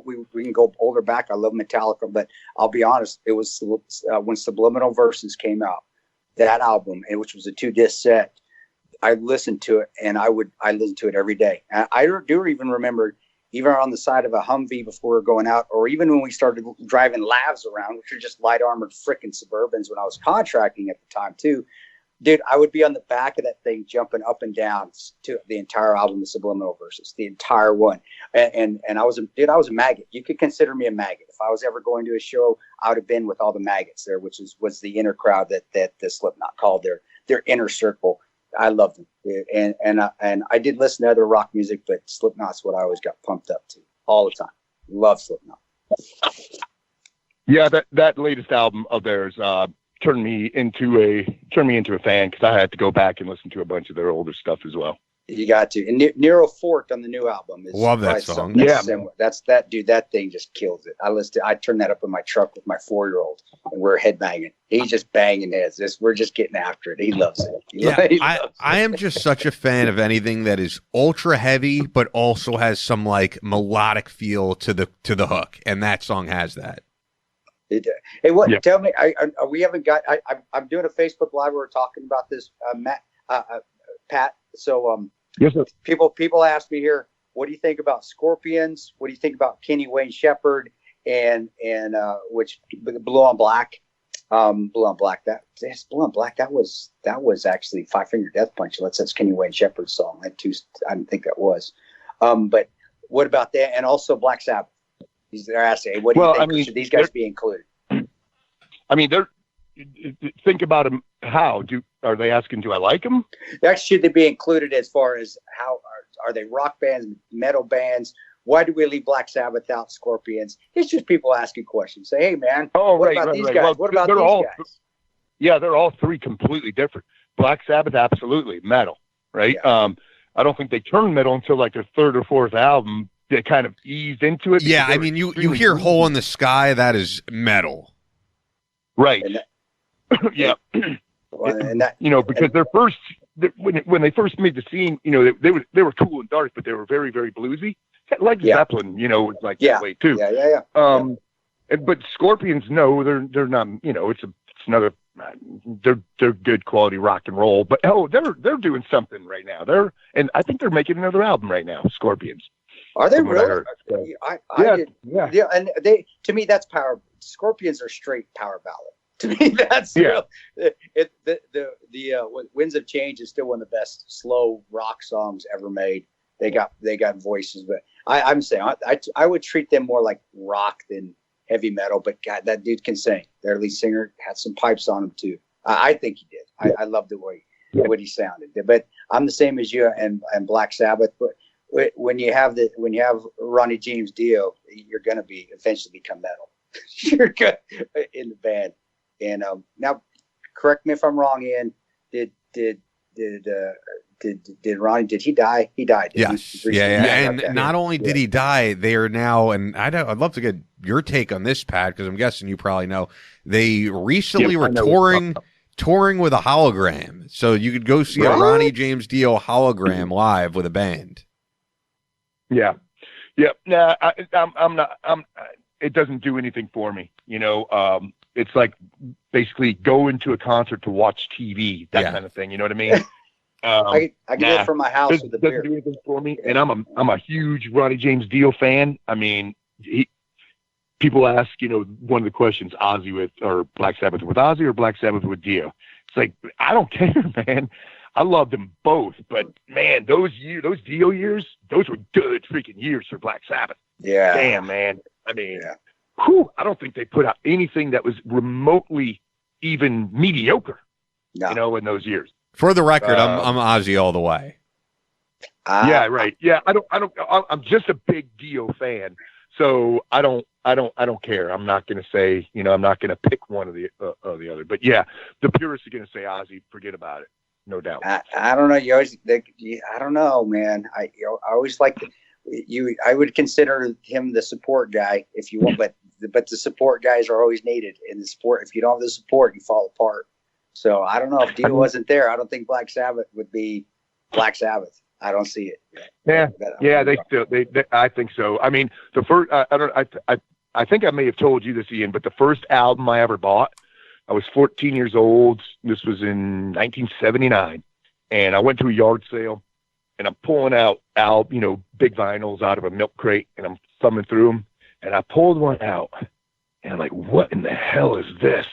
we can go older back. I love Metallica, but I'll be honest. It was when Subliminal Verses came out, that album, which was a 2-disc set. I listened to it, and I listened to it every day. And I do even remember, even on the side of a Humvee before we were going out, or even when we started driving Lavs around, which are just light armored freaking Suburbans when I was contracting at the time too. Dude, I would be on the back of that thing jumping up and down to the entire album, the Subliminal Verses, the entire one. And I was a maggot. You could consider me a maggot. If I was ever going to a show, I would have been with all the maggots there, which was the inner crowd that the Slipknot called their inner circle. I loved them. And I did listen to other rock music, but Slipknot's what I always got pumped up to all the time. Love Slipknot. Yeah, that latest album of theirs, turned me into a fan, because I had to go back and listen to a bunch of their older stuff as well. You got to. And Nero Forked on the new album is love that song. That's that dude. That thing just kills it. I turned that up in my truck with my 4-year-old, and we're headbanging. He's just banging his. We're just getting after it. He loves it. I am just such a fan of anything that is ultra heavy, but also has some like melodic feel to the hook, and that song has that. Hey, what? Yeah. Tell me, we haven't got. I'm doing a Facebook Live where we're talking about this, Pat. So, yes, sir. People ask me here, what do you think about Scorpions? What do you think about Kenny Wayne Shepherd and which Blue on Black? Blue on Black. That was actually Five Finger Death Punch. That's Kenny Wayne Shepherd's song. I didn't think that was. But what about that? And also Black Sabbath. They're asking, hey, what do you think? Should these guys be included? I mean, think about them. How are they asking? Do I like them? Should they be included as far as how are they rock bands, metal bands? Why do we leave Black Sabbath out? Scorpions? It's just people asking questions. Say, hey, man, what about these guys? Well, what about these guys? Yeah, they're all three completely different. Black Sabbath, absolutely metal, right? Yeah. I don't think they turned metal until like their third or fourth album. They kind of eased into it. Yeah, I mean, you hear Hole in the Sky, that is metal. Right. Yeah. And that, because when they first made the scene, they were cool and dark, but they were very, very bluesy. Like Zeppelin, was like that way too. Yeah. But Scorpions, no, they're not. It's another. They're good quality rock and roll. But they're doing something right now. And I think they're making another album right now. Scorpions. Are they really? Yeah, and to me that's power. Scorpions are straight power ballad. To me, that's real. Winds of Change is still one of the best slow rock songs ever made. They got voices, but I'm saying I would treat them more like rock than heavy metal. But God, that dude can sing. Their lead singer had some pipes on him too. I think he did. I love the way what he sounded. But I'm the same as you and Black Sabbath. But when you have Ronnie James Dio, you're going to eventually become metal. You're good in the band. And now, correct me if I'm wrong, Ian. Did Ronnie? Did he die? He died. Yes. And not only did he die, they are now. And I'd love to get your take on this, Pat, because I'm guessing you probably know. They recently were touring with a hologram, so you could go see a Ronnie James Dio hologram live with a band. Yeah. Nah, I'm not. It doesn't do anything for me. It's like basically going to a concert to watch TV, that kind of thing. You know what I mean? I get it from my house with a beer. Doesn't do anything for me, and I'm a huge Ronnie James Dio fan. I mean, people ask, one of the questions, Ozzy or Black Sabbath with Ozzy or Black Sabbath with Dio. It's like, I don't care, man. I loved them both, but man, those Dio years, those were good freaking years for Black Sabbath. Yeah. Damn, man. I mean, I don't think they put out anything that was remotely even mediocre, in those years. For the record, I'm Ozzy all the way. Yeah, right. Yeah, I'm just a big Dio fan, so I don't care. I'm not going to say, I'm not going to pick one or the other. But yeah, the purists are going to say Ozzy. Forget about it, no doubt. I don't know. I don't know, man. I always like I would consider him the support guy if you want, but the support guys are always needed in the support. If you don't have the support, you fall apart. So I don't know if Dio wasn't there. I don't think Black Sabbath would be Black Sabbath. I don't see it. I think so. I mean, the first, I think I may have told you this, Ian, but the first album I ever bought, I was 14 years old. This was in 1979, and I went to a yard sale, and I'm pulling out big vinyls out of a milk crate, and I'm thumbing through them, and I pulled one out, and I'm like, what in the hell is this?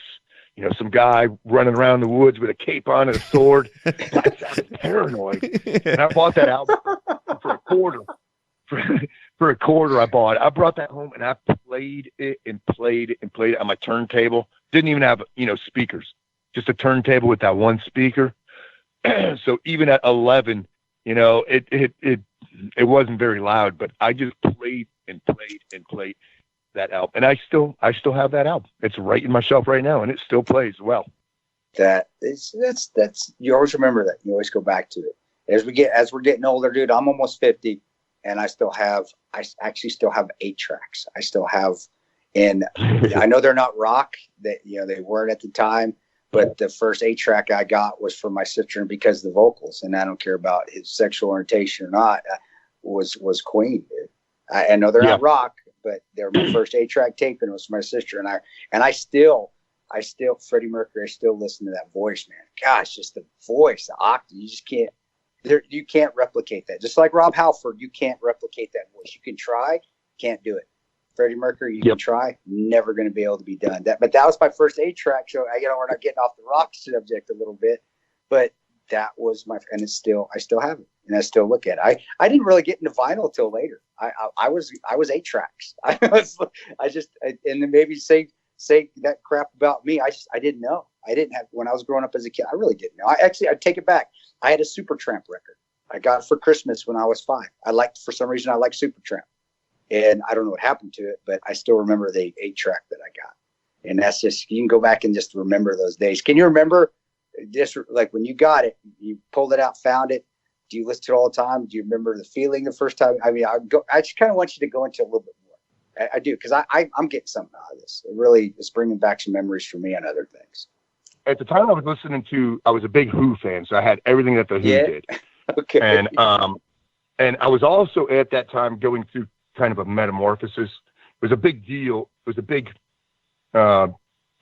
Some guy running around the woods with a cape on and a sword. Black Sabbath, Paranoid. And I bought that album for a quarter. For a quarter, I bought it. I brought that home and I played it and played it and played it on my turntable. Didn't even have, speakers. Just a turntable with that one speaker. So even at 11, it wasn't very loud, but I just played and played and played that album, and I still have that album. It's right in my shelf right now, and it still plays well. That's you always remember that. You always go back to it as we're getting older, dude. I'm almost 50, and I actually still have 8 tracks. I still have, and I know they're not rock. That they weren't at the time, but the first 8 track I got was from my sister, and because of the vocals, and I don't care about his sexual orientation or not, was Queen, dude. I know they're not rock, but they're my first 8-track tape, and it was from my sister. And I still, Freddie Mercury, I still listen to that voice, man. Gosh, just the voice, the octave, you just can't replicate that. Just like Rob Halford, you can't replicate that voice. You can try, can't do it. Freddie Mercury, you can try, never going to be able to be done. But that was my first 8-track. So we're not getting off the rock subject a little bit, but that was and I still have it, and I still look at it. I didn't really get into vinyl till later. I was 8 tracks. And then maybe say that crap about me. I didn't know. I didn't have, when I was growing up as a kid, I really didn't know. I take it back. I had a Supertramp record. I got it for Christmas when I was 5. For some reason, I liked Supertramp, and I don't know what happened to it, but I still remember the 8-track that I got. And that's just, you can go back and just remember those days. Can you remember just like when you got it, you pulled it out, found it? Do you listen to it all the time? Do you remember the feeling the first time? I mean, I just kind of want you to go into a little bit more. I do, because I'm getting something out of this. It really is bringing back some memories for me on other things. At the time I was listening to, I was a big Who fan, so I had everything that the Who did. Okay. And I was also at that time going through kind of a metamorphosis. It was a big deal. It was a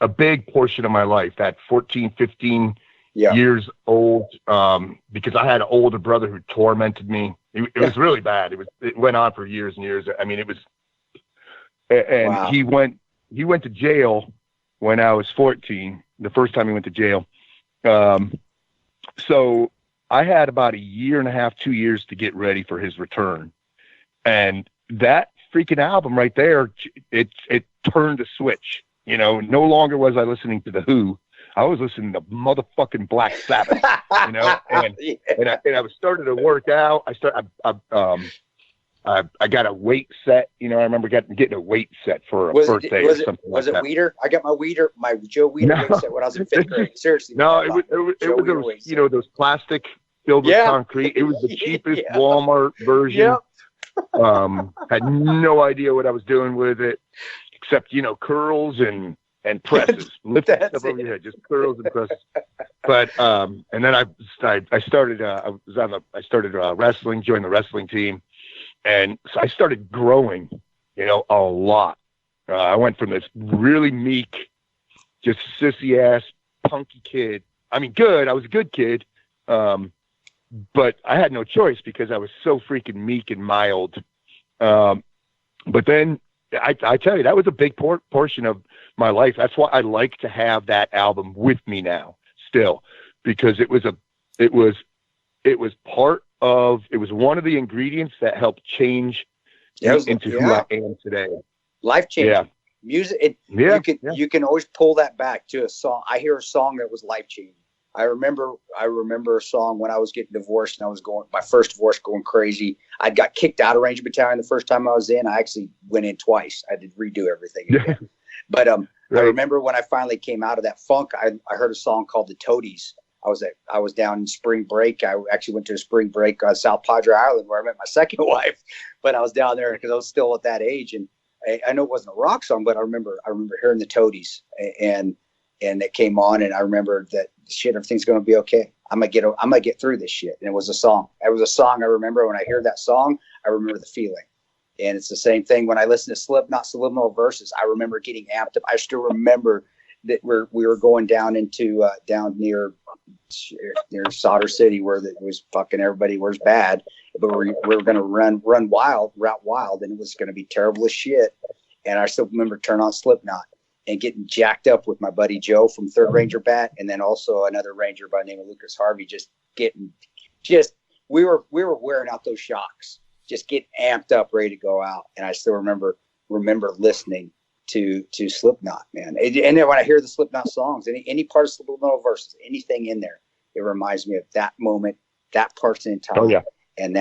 big portion of my life, that 14, 15 years old, because I had an older brother who tormented me. It was really bad. It went on for years and years. I mean, it was, and wow. He went to jail when I was 14, the first time he went to jail. So I had about 1.5 years, 2 years to get ready for his return. And that freaking album right there, it turned a switch. No longer was I listening to the Who. I was listening to motherfucking Black Sabbath, you know, and I was starting to work out. I got a weight set, you know. I remember getting a weight set for a birthday or something like that. Was it Weeder? I got my Joe Weeder weight set when I was in 5th grade. Seriously. No, it was those, you know, those plastic filled with concrete. It was the cheapest Walmart version. Yep. Had no idea what I was doing with it, except, you know, curls and presses. Lifting stuff over your head, just curls and presses. But and then I started wrestling, joined the wrestling team. And so I started growing, you know, a lot. I went from this really meek, just sissy ass, punky kid. I mean, good. I was a good kid. But I had no choice because I was so freaking meek and mild. But then I tell you, that was a big portion of my life. That's why I like to have that album with me now still, because it was one of the ingredients that helped change into who I am today. Life changing music. You can always pull that back to a song. I hear a song that was life changing. I remember a song when I was getting divorced and I was my first divorce, going crazy. I got kicked out of Ranger Battalion the first time I was in. I actually went in twice. I did redo everything again. But I remember when I finally came out of that funk, I heard a song called The Toadies. I was down in spring break. I actually went to a spring break on South Padre Island where I met my second wife. But I was down there because I was still at that age, and I know it wasn't a rock song, but I remember hearing the Toadies, and it came on, and I remember that shit, everything's going to be okay. I'm gonna get through this shit. And it was a song. It was a song. I remember when I hear that song, I remember the feeling. And it's the same thing when I listen to Slipknot subliminal verses. I remember getting amped up. I still remember that we were going down into down near Solder City where it was fucking everybody was bad, but we were going to route wild, and it was going to be terrible as shit. And I still remember turn on Slipknot and getting jacked up with my buddy Joe from 3rd Ranger Bat, and then also another Ranger by the name of Lucas Harvey. We were wearing out those shocks, just getting amped up, ready to go out. And I still remember listening to Slipknot, man. And then when I hear the Slipknot songs, any part of Subliminal verses, anything in there, it reminds me of that moment, that person in time. Oh, yeah. And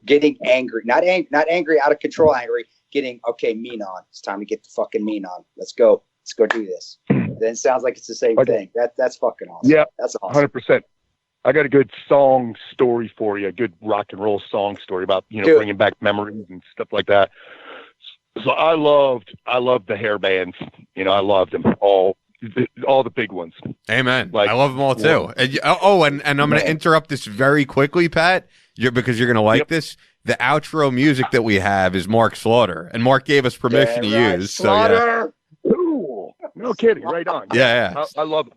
getting angry, not angry, out of control, angry, getting, okay, mean on. It's time to get the fucking mean on. Let's go do this. Then it sounds like it's the same thing. That's fucking awesome. Yeah, that's awesome. 100%. I got a good song story for you, a good rock and roll song story about, bringing back memories and stuff like that. So I loved the hair bands. I loved them all the big ones. Amen. I love them all too. And I'm going to interrupt this very quickly, Pat, because you're going to like this. The outro music that we have is Mark Slaughter, and Mark gave us permission to use. Slaughter. So cool. No kidding. Right on. Yeah. I love it.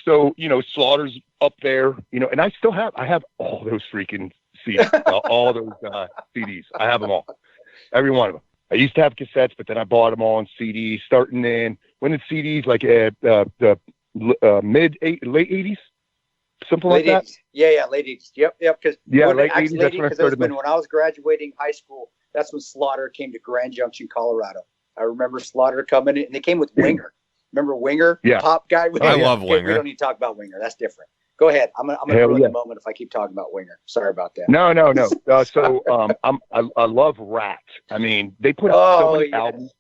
So Slaughter's up there. And I have all those freaking CDs, all those CDs. I have them all, every one of them. I used to have cassettes, but then I bought them all on CDs. Starting in when did CDs the late 80s, something like that. Yeah, late 80s. Yep. Because late 80s. That's when I started. When I was graduating high school, that's when Slaughter came to Grand Junction, Colorado. I remember Slaughter coming in, and they came with Winger. Remember Winger? Yeah. Pop guy. I love Winger. We don't need to talk about Winger. That's different. Go ahead. I'm gonna ruin the moment if I keep talking about Winger. Sorry about that. No. I love Rat. I mean, they put out so many albums,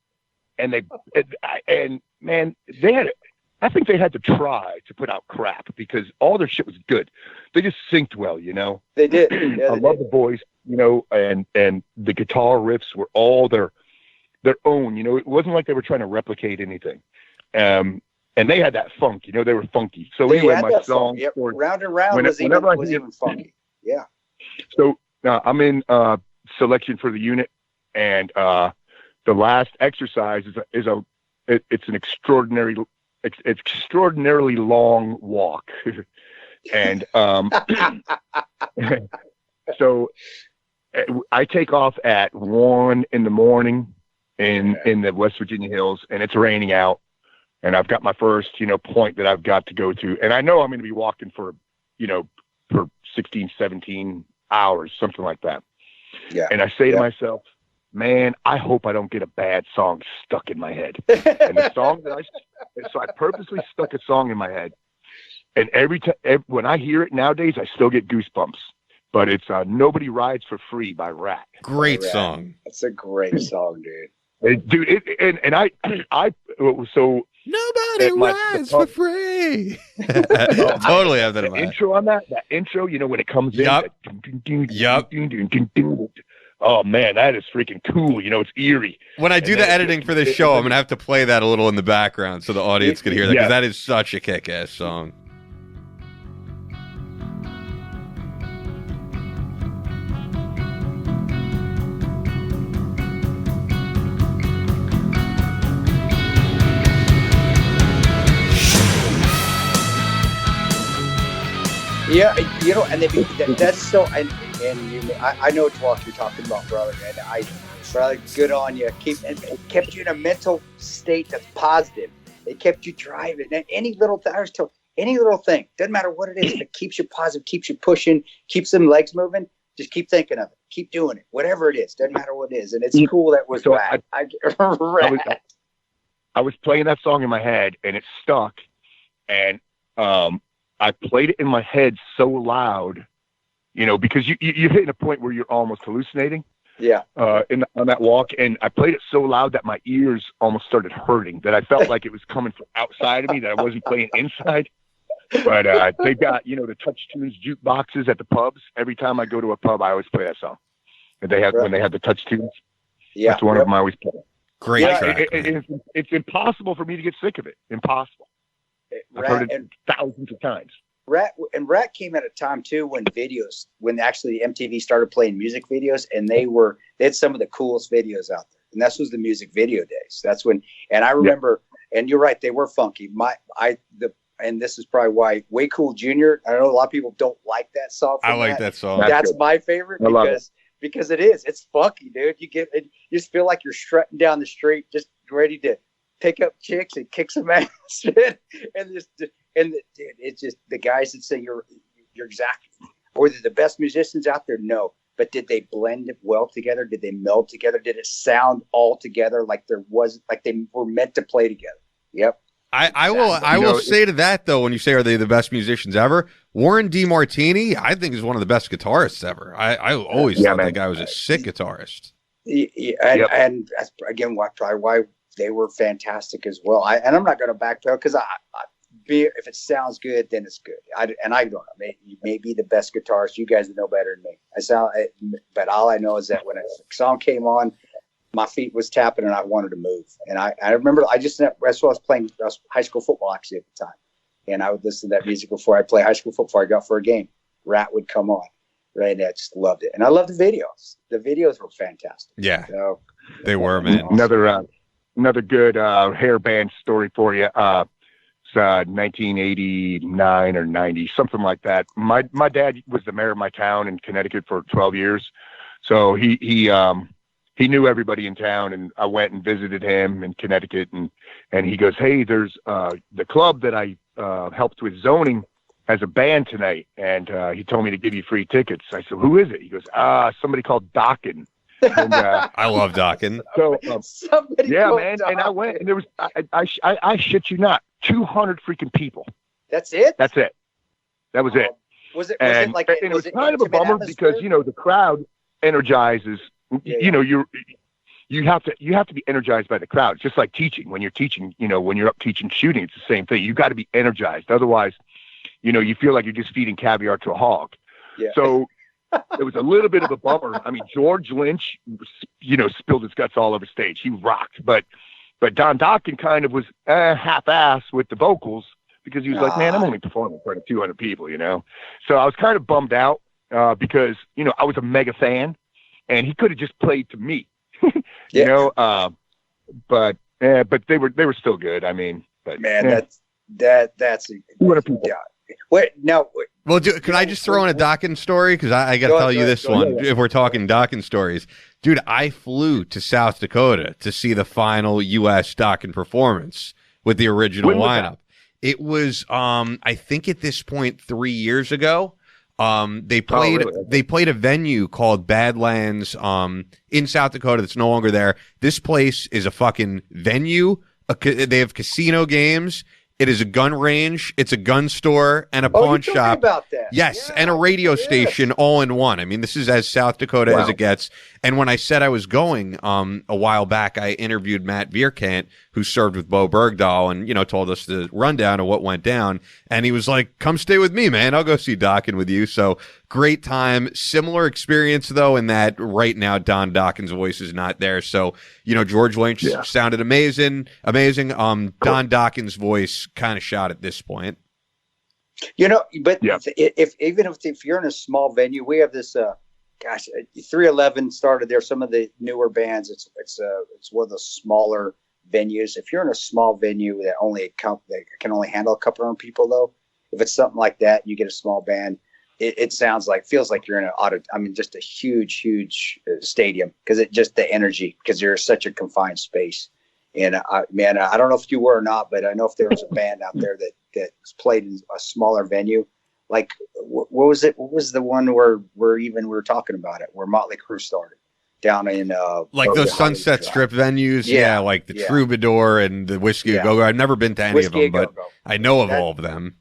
and I think they had to try to put out crap because all their shit was good. They just synced well, They did. Yeah, I love the voice, and the guitar riffs were all their own. It wasn't like they were trying to replicate anything. And they had that funk, they were funky. So anyway, my song, yep. Round and Round was even funky. Yeah. So I'm in selection for the unit, and the last exercise is an extraordinarily long walk, and so I take off at 1 a.m. in the West Virginia hills, and it's raining out. And I've got my first, point that I've got to go to. And I know I'm going to be walking for 16, 17 hours, something like that. Yeah. And I say to myself, man, I hope I don't get a bad song stuck in my head. And the song so I purposely stuck a song in my head. And every time, when I hear it nowadays, I still get goosebumps. But it's Nobody Rides for Free by Rat. Great song. That's a great song, dude. Dude, so nobody rides for free. Totally have that in mind. Intro on that intro, when it comes in. Yep. Oh man, that is freaking cool. It's eerie. When I do the editing for this show, I'm gonna have to play that a little in the background so the audience can hear that, because that is such a kick-ass song. Yeah, and that's so, and I know what you're talking about, brother. And brother, good on you. It kept you in a mental state that's positive. It kept you driving. And any little thing, doesn't matter what it is, that keeps you positive, keeps you pushing, keeps them legs moving. Just keep thinking of it, keep doing it, whatever it is, doesn't matter what it is. And it's cool that was Rat. I was playing that song in my head, and it stuck, and I played it in my head so loud, because you're hitting a point where you're almost hallucinating. Yeah. On that walk, and I played it so loud that my ears almost started hurting. That I felt like it was coming from outside of me. That I wasn't playing inside. But they got the Touch Tunes jukeboxes at the pubs. Every time I go to a pub, I always play that song. And when they had the Touch Tunes. Yeah. That's one of them I always play. Great track. It's impossible for me to get sick of it. Impossible. I've heard it thousands of times. Rat came at a time too when actually MTV started playing music videos, and they had some of the coolest videos out there. And this was the music video days. That's when, and I remember, and you're right, they were funky. And this is probably why Way Cool Jr. I know a lot of people don't like that song. I like that song. That's my favorite because it's funky, dude. You just feel like you're strutting down the street, just ready to pick up chicks and kick some ass, it's just the guys that say you're exactly. Were they the best musicians out there? No, but did they blend it well together? Did they meld together? Did it sound all together like they were meant to play together? Yep. I will say to that though, when you say are they the best musicians ever, Warren DeMartini, I think is one of the best guitarists ever. I always thought that guy was a sick guitarist. And that's again why they were fantastic as well. And I'm not going to backpedal because if it sounds good, then it's good. I don't know. You may be the best guitarist. You guys know better than me. But all I know is that when a song came on, my feet was tapping and I wanted to move. And I remember that's what I was playing high school football actually at the time. And I would listen to that music before I play high school football. Before I got for a game, Rat would come on. Right. And I just loved it. And I loved the videos. The videos were fantastic. Yeah, so, they were, man. Another good hair band story for you. It's 1989 or 90, something like that. My dad was the mayor of my town in Connecticut for 12 years. So he knew everybody in town, and I went and visited him in Connecticut, and he goes, "Hey, there's the club that I helped with zoning has a band tonight, and he told me to give you free tickets." I said, "Who is it?" He goes, somebody called Dockin." And, I love Dockin. So man, and I went, and there was I shit you not, 200 freaking people. That's it. That was it. Was it kind of a bummer because the crowd energizes. You have to be energized by the crowd. It's just like teaching. When you're teaching, when you're up teaching shooting, it's the same thing. You got to be energized. Otherwise, you feel like you're just feeding caviar to a hog. Yeah. So it was a little bit of a bummer. I mean, George Lynch, spilled his guts all over stage. He rocked, but Don Dockin kind of was half-ass with the vocals because he was like, "Man, I'm only performing in front of 200 people," So I was kind of bummed out because I was a mega fan, and he could have just played to me, But they were still good. I mean, but man, that's 200 people. Yeah. Wait, no. Well, can I just throw in a Dockin story? Because I got to tell you this one. If we're talking Dockin stories, dude, I flew to South Dakota to see the final U.S. Dockin performance with the original lineup. It was, I think at this point, 3 years ago. They played a venue called Badlands in South Dakota that's no longer there. This place is a fucking venue. They have casino games. It is a gun range. It's a gun store and a pawn shop. About that. Yes, and a radio station all in one. I mean, this is as South Dakota as it gets. And when I said I was going a while back, I interviewed Matt Vierkant, who served with Bo Bergdahl, and told us the rundown of what went down. And he was like, "Come stay with me, man. I'll go see Dokken with you." So great time. Similar experience though, in that right now Don Dokken's voice is not there. So George Lynch sounded amazing. Cool. Don Dokken's voice kind of shot at this point. But if you're in a small venue, we have this. 311 started there. Some of the newer bands, it's one of the smaller venues. If you're in a small venue that can only handle a couple of people, though, if it's something like that, you get a small band. It feels like you're in just a huge stadium, because the energy, because you're such a confined space. And I don't know if you were or not, but I know if there was a band out there that played in a smaller venue. Like, what was it? What was the one where we were talking about it, where Motley Crue started down in those Sunset Strip venues? Yeah, like the Troubadour and the Whiskey A Go Go. I've never been to any of them, but I know of all of them.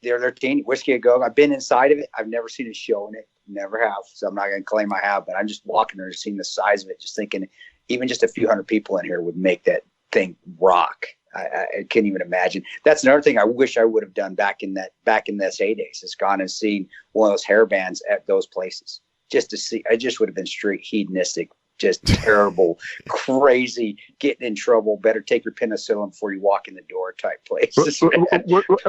They're teeny Whiskey A Go Go. I've been inside of it. I've never seen a show in it. Never have. So I'm not going to claim I have, but I'm just walking there, seeing the size of it, just thinking even just a few hundred people in here would make that thing rock. I can't even imagine. That's another thing I wish I would have done back in those heydays. Is gone and seen one of those hair bands at those places, just to see. I just would have been straight hedonistic, just terrible, crazy, getting in trouble. Better take your penicillin before you walk in the door type places.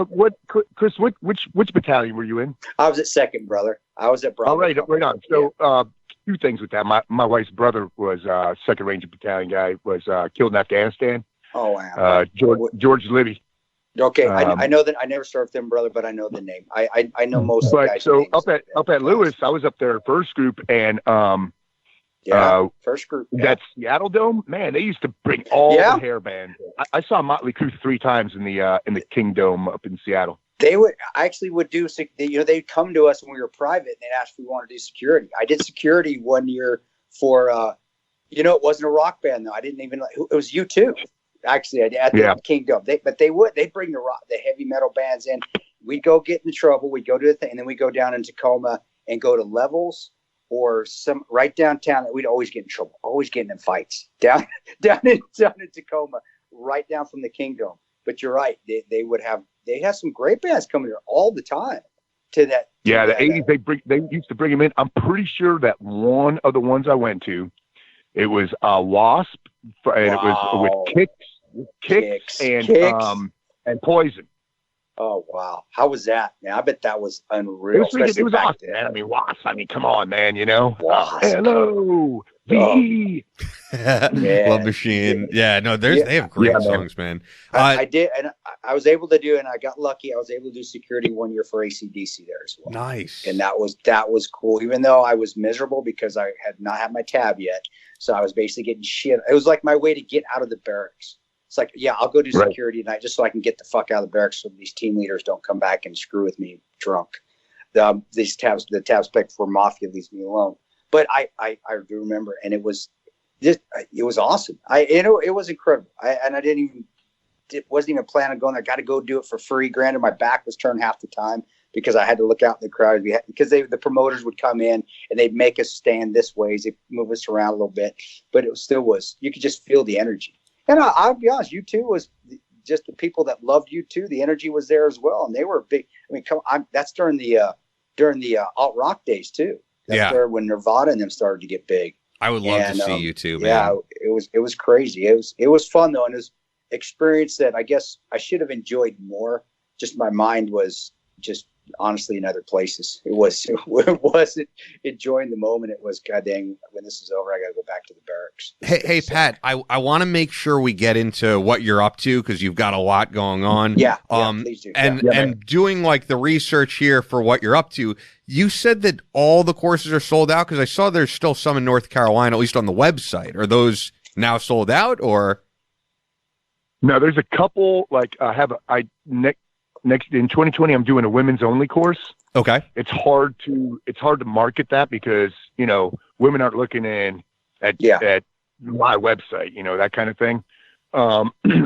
What, Chris? Which battalion were you in? I was at 2nd, brother. I was at Bravo. Oh, right on. So, two things with that. My wife's brother was 2nd Ranger Battalion guy. Was killed in Afghanistan. Oh wow. George Libby. Okay, I know that. I never served with them, brother, but I know the name. I know most of the guys. So up at Lewis, I was up there first group, and first group. That Seattle Dome, man, they used to bring all the hair bands. I saw Motley Crue 3 times in the King Dome up in Seattle. They would do. They'd come to us when we were private, and they'd ask if we wanted to do security. I did security one year for. It wasn't a rock band though. I didn't even. It was U2. Actually, at the Kingdom, they'd bring the heavy metal bands in. We'd go get in trouble. We'd go to the thing, and then we'd go down in Tacoma and go to Levels or some right downtown. We'd always get in trouble, always getting in fights down in Tacoma, right down from the Kingdom. But you're right, they have some great bands coming here all the time. To that, the 80s they used to bring them in. I'm pretty sure that one of the ones I went to, it was Wasp, and it was with Kicks and Poison. Oh wow, how was that, man? I bet that was unreal. It was awesome, man. I mean, Wasp. I mean, come on, man. Wasp. Hello, V. Love Machine. Yeah, no, they have great songs, man. I did, and I was able to do, and I got lucky. I was able to do security one year for AC/DC there as well. Nice, and that was cool. Even though I was miserable because I had not had my tab yet, so I was basically getting shit. It was like my way to get out of the barracks. It's like, I'll go do security tonight just so I can get the fuck out of the barracks so these team leaders don't come back and screw with me drunk. The tab spec for Mafia leaves me alone. But I do remember, and it was awesome. It was incredible. It wasn't even planning on going. I got to go do it for free. Granted, my back was turned half the time because I had to look out in the crowd because the promoters would come in and they'd make us stand this way. They'd move us around a little bit, but it still was. You could just feel the energy. And I'll be honest, U2 was just the people that loved U2. The energy was there as well, and they were big. I mean, that's during the alt rock days too. That's where when Nirvana and them started to get big. I would love to see U2, man. Yeah, it was crazy. It was fun though, and it was experience that I guess I should have enjoyed more. Just my mind was just honestly in other places. It wasn't enjoying the moment. It was, God dang, when this is over, I got to go back to the barracks. Hey, Pat, I want to make sure we get into what you're up to because you've got a lot going on. Yeah, please do. And doing like the research here for what you're up to, you said that all the courses are sold out because I saw there's still some in North Carolina, at least on the website. Are those now sold out or? No, there's a couple. Like next in 2020, I'm doing a women's only course. Okay. It's hard to market that because, women aren't looking at my website, that kind of thing.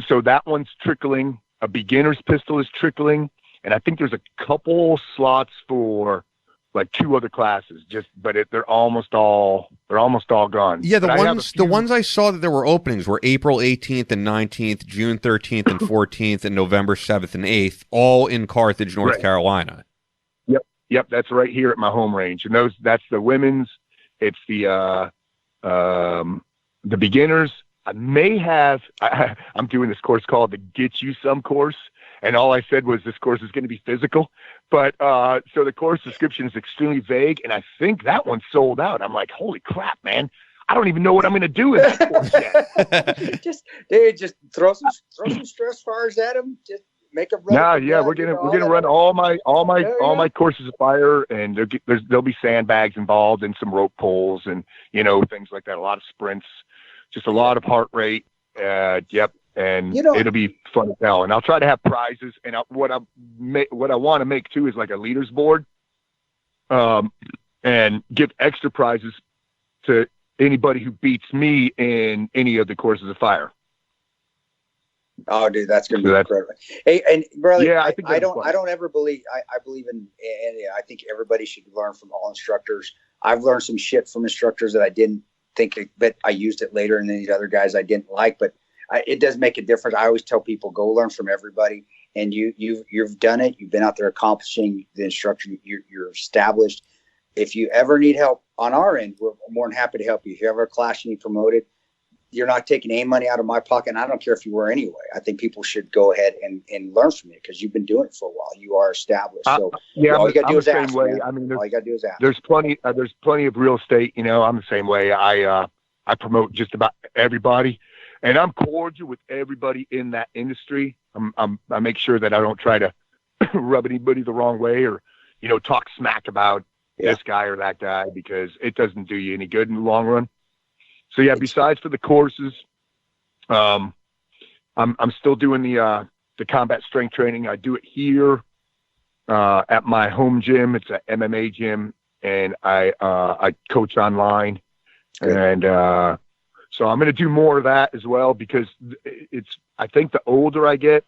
So that one's trickling. A beginner's pistol is trickling. And I think there's a couple slots for like 2 other classes, but they're almost all gone. Yeah, the ones I saw that there were openings were April 18th and 19th, June 13th and 14th, and November 7th and 8th, all in Carthage, North Carolina. Yep, that's right here at my home range. And that's the women's. It's the beginners. I may have. I'm doing this course called the Get You Some course, and all I said was this course is going to be physical. But so the course description is extremely vague, and I think that one's sold out. I'm like, holy crap, man! I don't even know what I'm going to do in that course yet. just throw some stress fires at them. Just make them run. We're gonna run all my courses of fire, and there'll be sandbags involved and some rope pulls and things like that. A lot of sprints, just a lot of heart rate. And it'll be fun as hell. And I'll try to have prizes. And what I want to make too is like a leaders board, and give extra prizes to anybody who beats me in any of the courses of fire. Oh, dude, that's gonna be incredible. Hey, and brother, I don't ever believe. I believe in, and I think everybody should learn from all instructors. I've learned some shit from instructors that I didn't think, but I used it later, and then these other guys I didn't like. But it does make a difference. I always tell people, go learn from everybody, and you've done it. You've been out there accomplishing the instructor. You're established. If you ever need help on our end, we're more than happy to help you. If you ever a class you need promoted, you're not taking any money out of my pocket, and I don't care if you were anyway. I think people should go ahead and learn from you because you've been doing it for a while. You are established. So all you got to do is ask. All you got to do is ask. There's plenty of real estate. I'm the same way. I promote just about everybody, and I'm cordial with everybody in that industry. I make sure that I don't try to rub anybody the wrong way or talk smack about this guy or that guy because it doesn't do you any good in the long run. So besides for the courses, I'm still doing the combat strength training. I do it here at my home gym. It's an MMA gym, and I coach online. Good. And so I'm going to do more of that as well because I think the older I get,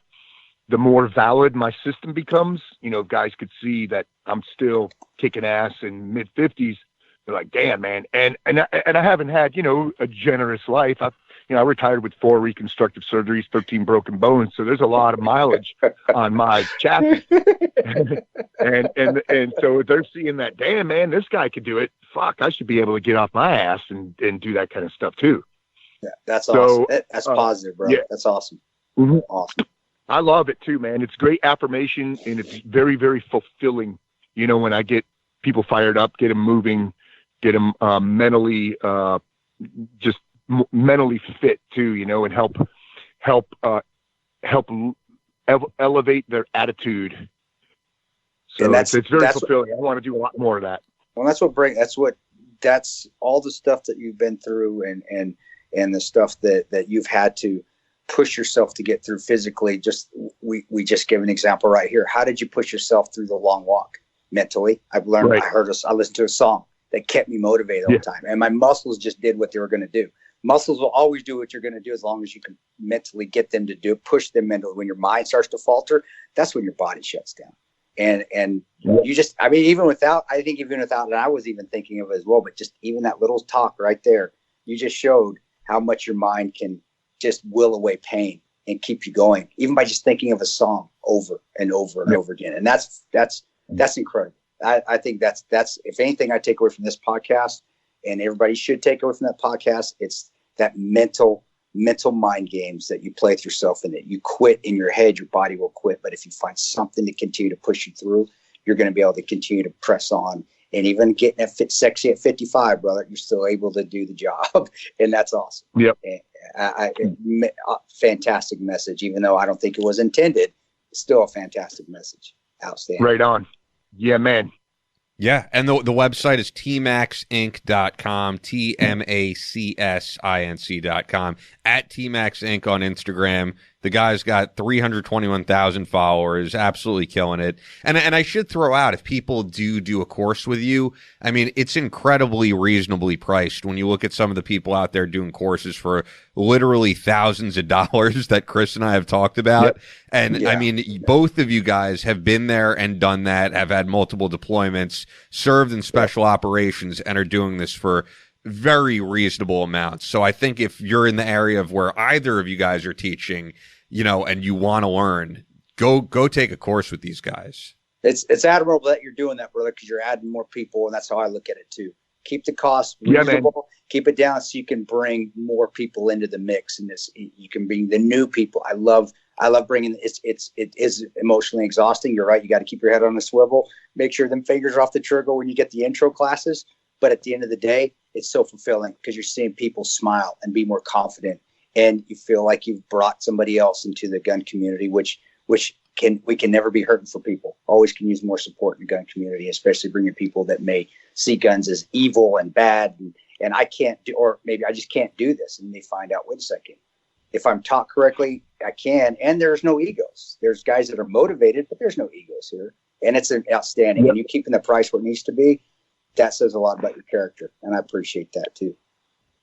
the more valid my system becomes. Guys could see that I'm still kicking ass in mid-50s. They're like, damn, man. And I haven't had, a generous life. I retired with 4 reconstructive surgeries, 13 broken bones. So there's a lot of mileage on my chassis. and so they're seeing that, damn, man, this guy could do it. Fuck, I should be able to get off my ass and do that kind of stuff too. Yeah, that's awesome. That's positive, bro. Yeah. That's awesome. Mm-hmm. Awesome. I love it too, man. It's great affirmation and it's very, very fulfilling. When I get people fired up, get them moving, get them mentally, just mentally fit too, and help elevate their attitude. So it's very fulfilling. I want to do a lot more of that. Well, that's all the stuff that you've been through and the stuff that you've had to push yourself to get through physically. We just gave an example right here. How did you push yourself through the long walk mentally? I've learned, right. I listened to a song that kept me motivated all the time. And my muscles just did what they were going to do. Muscles will always do what you're going to do as long as you can mentally get them to do it, push them mentally. When your mind starts to falter, that's when your body shuts down. And you just, even without, and I was even thinking of it as well, but just even that little talk right there, you just showed how much your mind can just will away pain and keep you going, even by just thinking of a song over and over and over again. And that's incredible. I think that's if anything I take away from this podcast, and everybody should take away from that podcast, it's that mental mind games that you play with yourself, and that you quit in your head, your body will quit. But if you find something to continue to push you through, you're going to be able to continue to press on. And even getting sexy at 55, brother, you're still able to do the job. And that's awesome. Yep. Fantastic message, even though I don't think it was intended. It's still a fantastic message. Outstanding. Right on. Yeah, man. Yeah, and the website is tmaxinc.com, TMACSINC.com, at TMAXInc on Instagram. The guy's got 321,000 followers, absolutely killing it. And I should throw out, if people do a course with you, I mean, it's incredibly reasonably priced when you look at some of the people out there doing courses for literally thousands of dollars that Chris and I have talked about. Yep. And I mean, both of you guys have been there and done that, have had multiple deployments, served in special operations, and are doing this for very reasonable amounts. So I think if you're in the area of where either of you guys are teaching, you know, and you want to learn, go take a course with these guys. It's admirable that you're doing that, brother, because you're adding more people, and that's how I look at it too. Keep the cost reasonable, keep it down so you can bring more people into the mix, and you can bring the new people. I love bringing it is emotionally exhausting. You're right. You got to keep your head on a swivel. Make sure them fingers are off the trigger when you get the intro classes. But at the end of the day, it's so fulfilling because you're seeing people smile and be more confident, and you feel like you've brought somebody else into the gun community, which we can never be hurting for people. Always can use more support in the gun community, especially bringing people that may see guns as evil and bad, and I can't do, or maybe I just can't do this, and they find out, wait a second, if I'm taught correctly, I can, and there's no egos. There's guys that are motivated, but there's no egos here, and it's an outstanding. Yep. And you keeping the price where it needs to be. That says a lot about your character, and I appreciate that too.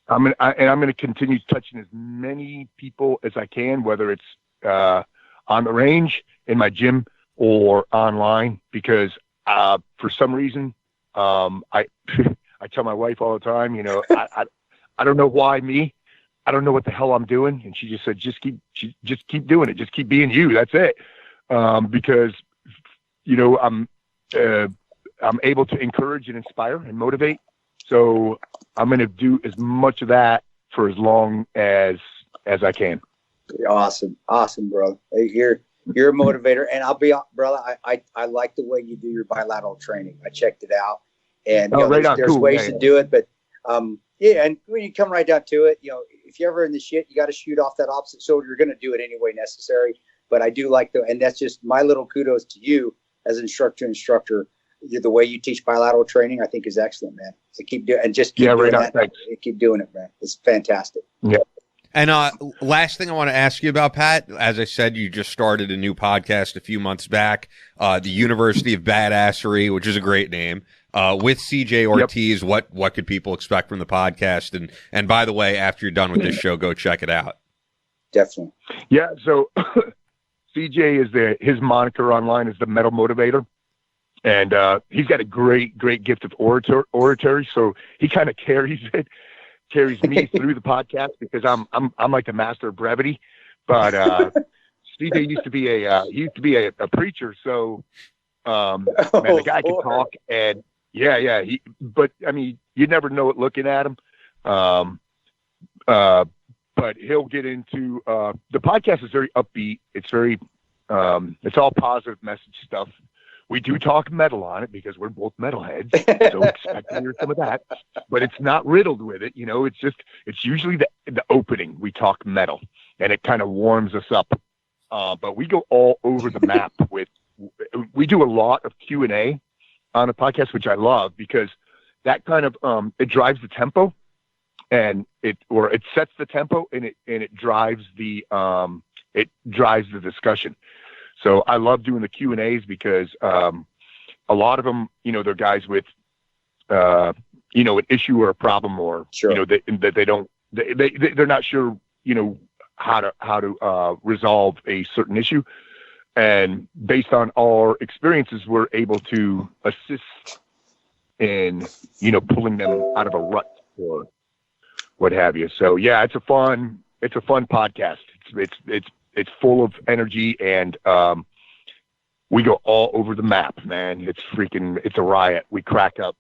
I'm going to continue touching as many people as I can, whether it's on the range, in my gym, or online, because for some reason, I tell my wife all the time, you know, I don't know why me. I don't know what the hell I'm doing, and she just said, just keep doing it, just keep being you. That's it, because you know I'm able to encourage and inspire and motivate. So I'm going to do as much of that for as long as I can. Awesome, bro. You're a motivator, and I'll be, brother. I like the way you do your bilateral training. I checked it out, and there's cool, ways to do it, but yeah. And when you come right down to it, you know, if you're ever in the shit, you got to shoot off that opposite shoulder. You're going to do it anyway necessary. But I do like and that's just my little kudos to you as an instructor. The way you teach bilateral training, I think, is excellent, man. So keep doing, and just keep doing that. Keep doing it, man. It's fantastic. Yeah. And last thing I want to ask you about, Pat, as I said, you just started a new podcast a few months back, the University of Badassery, which is a great name, with CJ Ortiz. Yep. What could people expect from the podcast? And by the way, after you're done with this show, go check it out. Definitely. Yeah. So CJ is his moniker online is the Metal Motivator. And he's got a great gift of oratory, so he kind of carries me through the podcast because I'm like the master of brevity. But CJ used to be a preacher, so man, the guy can talk, and yeah. But I mean, you never know it looking at him. But he'll get into the podcast is very upbeat. It's very it's all positive message stuff. We do talk metal on it because we're both metalheads, so expect to hear some of that. But it's not riddled with it, you know. It's usually the opening. We talk metal, and it kind of warms us up. But we go all over the map we do a lot of Q&A on the podcast, which I love because that kind of it drives the tempo, and it sets the tempo, and it drives the discussion. So I love doing the Q&As because a lot of them, you know, they're guys with, you know, an issue or a problem, or sure. You know that they're not sure, you know, how to resolve a certain issue, and based on our experiences, we're able to assist in, you know, pulling them out of a rut or what have you. So yeah, it's a fun podcast. It's full of energy, and we go all over the map, man. It's a riot. We crack up.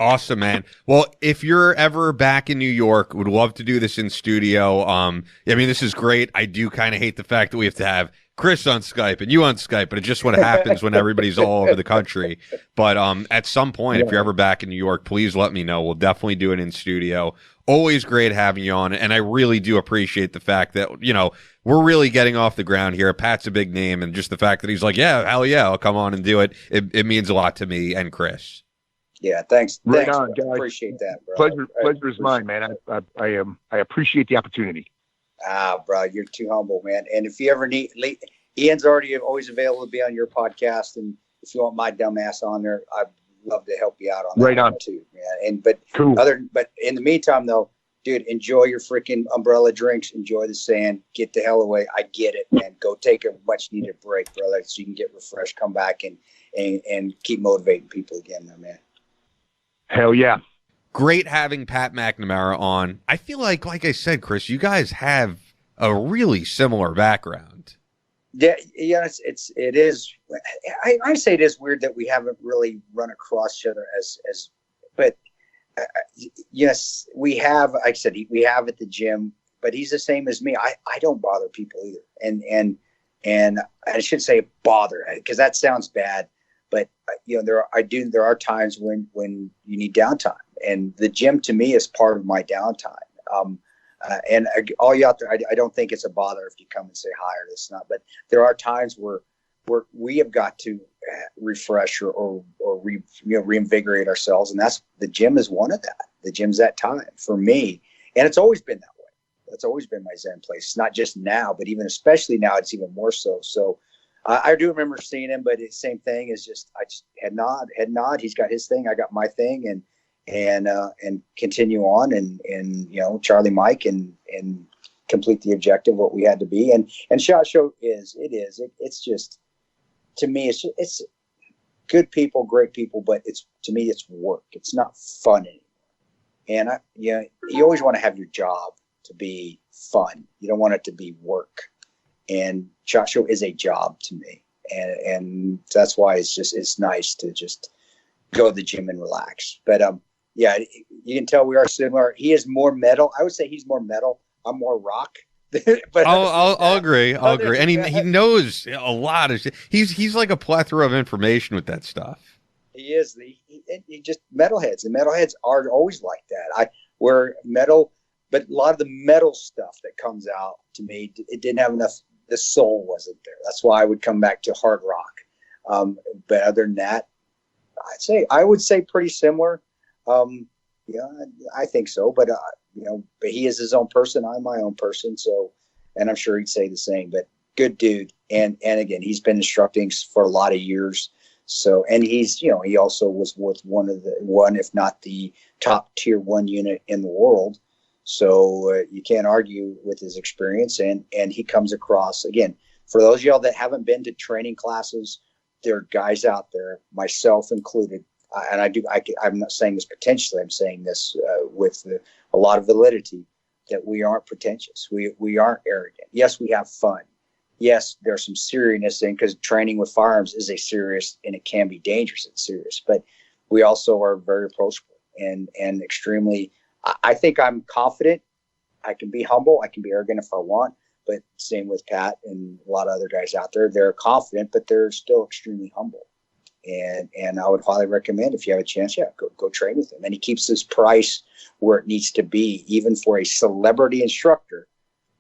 Awesome, man. Well, if you're ever back in New York, would love to do this in studio. I mean, this is great. I do kind of hate the fact that we have to have Chris on Skype and you on Skype, but it's just what happens when everybody's all over the country. But at some point, if you're ever back in New York, please let me know. We'll definitely do it in studio. Always great having you on, and I really do appreciate the fact that, you know, we're really getting off the ground here. Pat's a big name, and just the fact that he's like, yeah, hell yeah, I'll come on and do it. It means a lot to me and Chris. Yeah, thanks. Right on, guys. Appreciate that, bro. Pleasure is mine, man. I appreciate the opportunity. Bro, you're too humble, man. And if you ever need, Ian's always available to be on your podcast. And if you want my dumb ass on there, I'd love to help you out on that right on one too, man. But cool. But in the meantime, though, dude, enjoy your freaking umbrella drinks. Enjoy the sand. Get the hell away. I get it, man. Go take a much needed break, brother, so you can get refreshed, come back and keep motivating people again, though, man. Hell yeah. Great having Pat McNamara on. I feel like I said, Chris, you guys have a really similar background. Yeah, it is. I say it is weird that we haven't really run across each other but yes, we have. Like I said, we have at the gym, but he's the same as me. I don't bother people either, and I should say bother because that sounds bad, but there are times when you need downtime. And the gym to me is part of my downtime. And all you out there, I don't think it's a bother if you come and say hi or this not. But there are times where we have got to refresh or reinvigorate ourselves, and that's the gym is one of that. The gym's that time for me, and it's always been that way. That's always been my Zen place. It's not just now, but even especially now, it's even more so. So I do remember seeing him, but it's same thing is I just head nod. He's got his thing, I got my thing, and continue on and Charlie Mike and complete the objective what we had to be and SHOT Show it's just to me it's good people, great people, but to me it's work. It's not fun anymore. And you always want to have your job to be fun. You don't want it to be work. And SHOT Show is a job to me, and that's why it's nice to just go to the gym and relax. But yeah, you can tell we are similar. He is more metal. I would say he's more metal. I'm more rock. But I'll agree. I'll agree. And he knows a lot of shit. He's like a plethora of information with that stuff. He is. He just metalheads. And metalheads are always like that. We're metal, but a lot of the metal stuff that comes out to me, it didn't have enough. The soul wasn't there. That's why I would come back to hard rock. But other than that, I would say pretty similar. Yeah, I think so. But but he is his own person. I'm my own person. So, and I'm sure he'd say the same. But good dude. And again, he's been instructing for a lot of years. So, and he's he also was with one if not the top tier 1 unit in the world. So you can't argue with his experience. And he comes across again for those of y'all that haven't been to training classes. There are guys out there, myself included, and I'm not saying this potentially. I'm saying this with a lot of validity that we aren't pretentious. We aren't arrogant. Yes, we have fun. Yes, there's some seriousness in because training with firearms is a serious and it can be dangerous and serious. But we also are very approachable and extremely. I think I'm confident. I can be humble. I can be arrogant if I want. But same with Pat and a lot of other guys out there. They're confident, but they're still extremely humble. And I would highly recommend if you have a chance, go train with him. And he keeps his price where it needs to be, even for a celebrity instructor.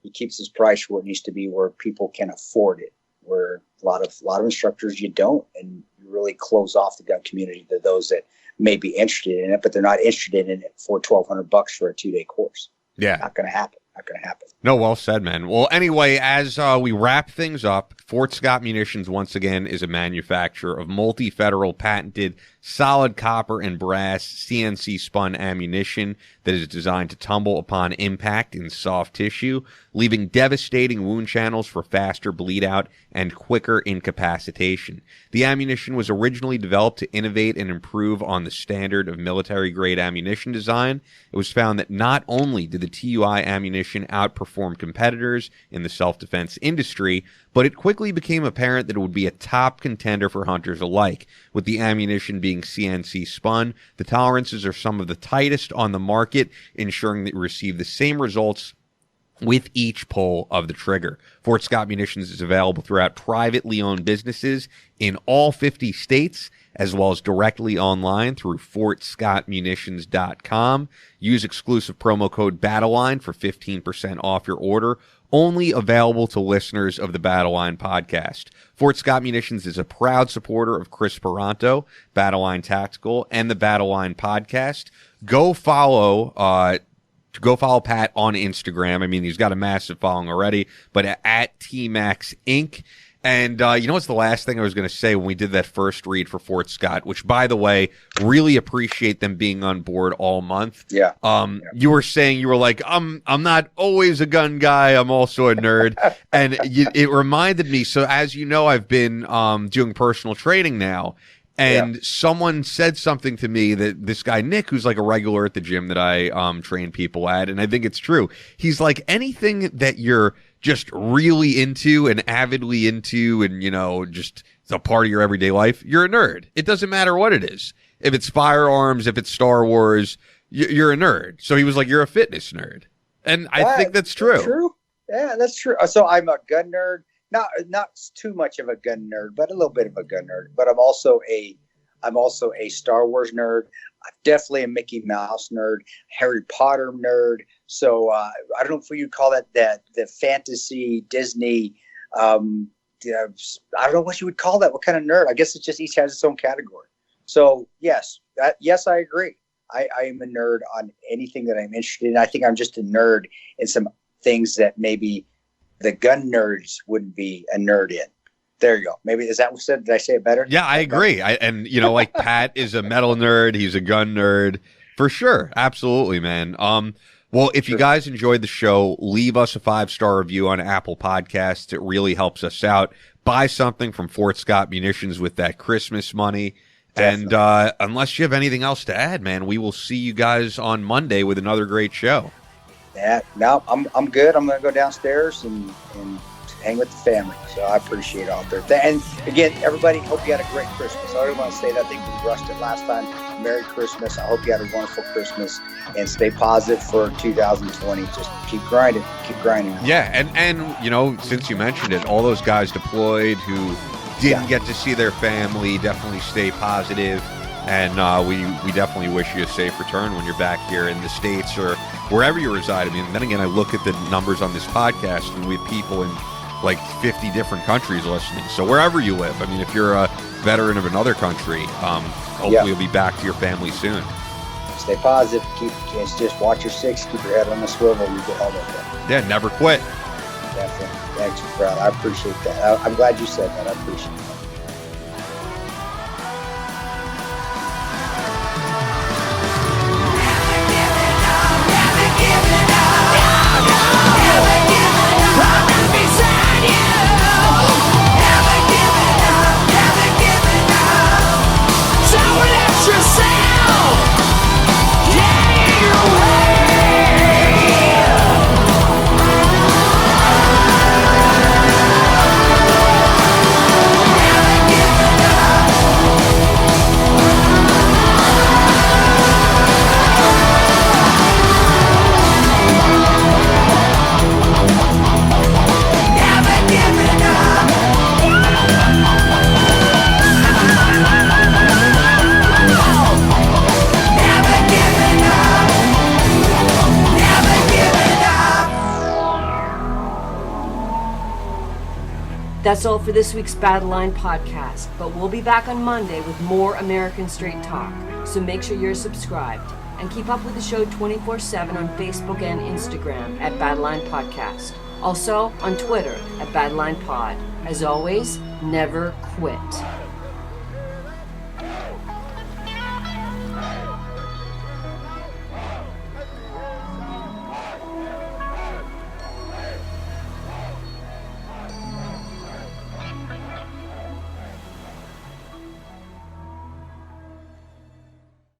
He keeps his price where it needs to be, where people can afford it. Where a lot of instructors you don't, and you really close off the gun community to those that may be interested in it, but they're not interested in it for $1,200 for a 2-day course. Yeah, not going to happen. Not going to happen. No, well said, man. Well, anyway, as we wrap things up, Fort Scott Munitions, once again, is a manufacturer of multi-federal patented solid copper and brass CNC spun ammunition that is designed to tumble upon impact in soft tissue, leaving devastating wound channels for faster bleed out and quicker incapacitation. The ammunition was originally developed to innovate and improve on the standard of military-grade ammunition design. It was found that not only did the TUI ammunition outperform competitors in the self-defense industry, but it quickly became apparent that it would be a top contender for hunters alike. With the ammunition being CNC spun, the tolerances are some of the tightest on the market, ensuring that you receive the same results with each pull of the trigger. Fort Scott Munitions is available throughout privately owned businesses in all 50 states, as well as directly online through fortscottmunitions.com. Use exclusive promo code Battleline for 15% off your order. Only available to listeners of the Battleline Podcast. Fort Scott Munitions is a proud supporter of Chris Paranto, Battleline Tactical, and the Battleline Podcast. Go follow go follow Pat on Instagram. I mean, he's got a massive following already, but at TMAX Inc. And you know what's the last thing I was going to say when we did that first read for Fort Scott, which, by the way, really appreciate them being on board all month. Yeah. You were saying, you were like, I'm not always a gun guy. I'm also a nerd. And it reminded me. So as you know, I've been doing personal training now. And someone said something to me that this guy, Nick, who's like a regular at the gym that I train people at, and I think it's true. He's like, anything that you're just really into and avidly into and, you know, just it's a part of your everyday life, you're a nerd. It doesn't matter what it is. If it's firearms, if it's Star Wars, you're a nerd. So he was like, you're a fitness nerd. And I think that's true. True. Yeah, that's true. So I'm a gun nerd. Not too much of a gun nerd, but a little bit of a gun nerd. But I'm also a Star Wars nerd. I'm definitely a Mickey Mouse nerd, Harry Potter nerd. So I don't know if you'd call that the fantasy Disney. I don't know what you would call that. What kind of nerd? I guess it just each has its own category. So yes, I agree. I am a nerd on anything that I'm interested in. I think I'm just a nerd in some things that maybe the gun nerds wouldn't be a nerd in. There you go. Maybe is that what said? Did I say it better? Yeah, I agree. And you know, like Pat is a metal nerd. He's a gun nerd for sure. Absolutely, man. Well, if you guys enjoyed the show, leave us a 5-star review on Apple Podcasts. It really helps us out. Buy something from Fort Scott Munitions with that Christmas money. Definitely. And unless you have anything else to add, man, we will see you guys on Monday with another great show. Yeah, no, I'm good. I'm going to go downstairs and hang with the family. So I appreciate it out there. And again, everybody, hope you had a great Christmas. I really want to say that. I think we rushed it last time. Merry Christmas. I hope you had a wonderful Christmas and stay positive for 2020. Just keep grinding. Yeah, and you know, since you mentioned it, all those guys deployed who didn't get to see their family, definitely stay positive. And we definitely wish you a safe return when you're back here in the States or wherever you reside. I mean, then again, I look at the numbers on this podcast, and we have people in like 50 different countries listening. So wherever you live, I mean, if you're a veteran of another country, hopefully you'll be back to your family soon. Stay positive. Just watch your six. Keep your head on the swivel. You get home with it. Yeah, never quit. Definitely. Thanks, Brad. I appreciate that. I'm glad you said that. I appreciate it. That's all for this week's Battleline Podcast, but we'll be back on Monday with more American Straight Talk, so make sure you're subscribed. And keep up with the show 24/7 on Facebook and Instagram at Battleline Podcast. Also on Twitter at Battleline Pod. As always, never quit.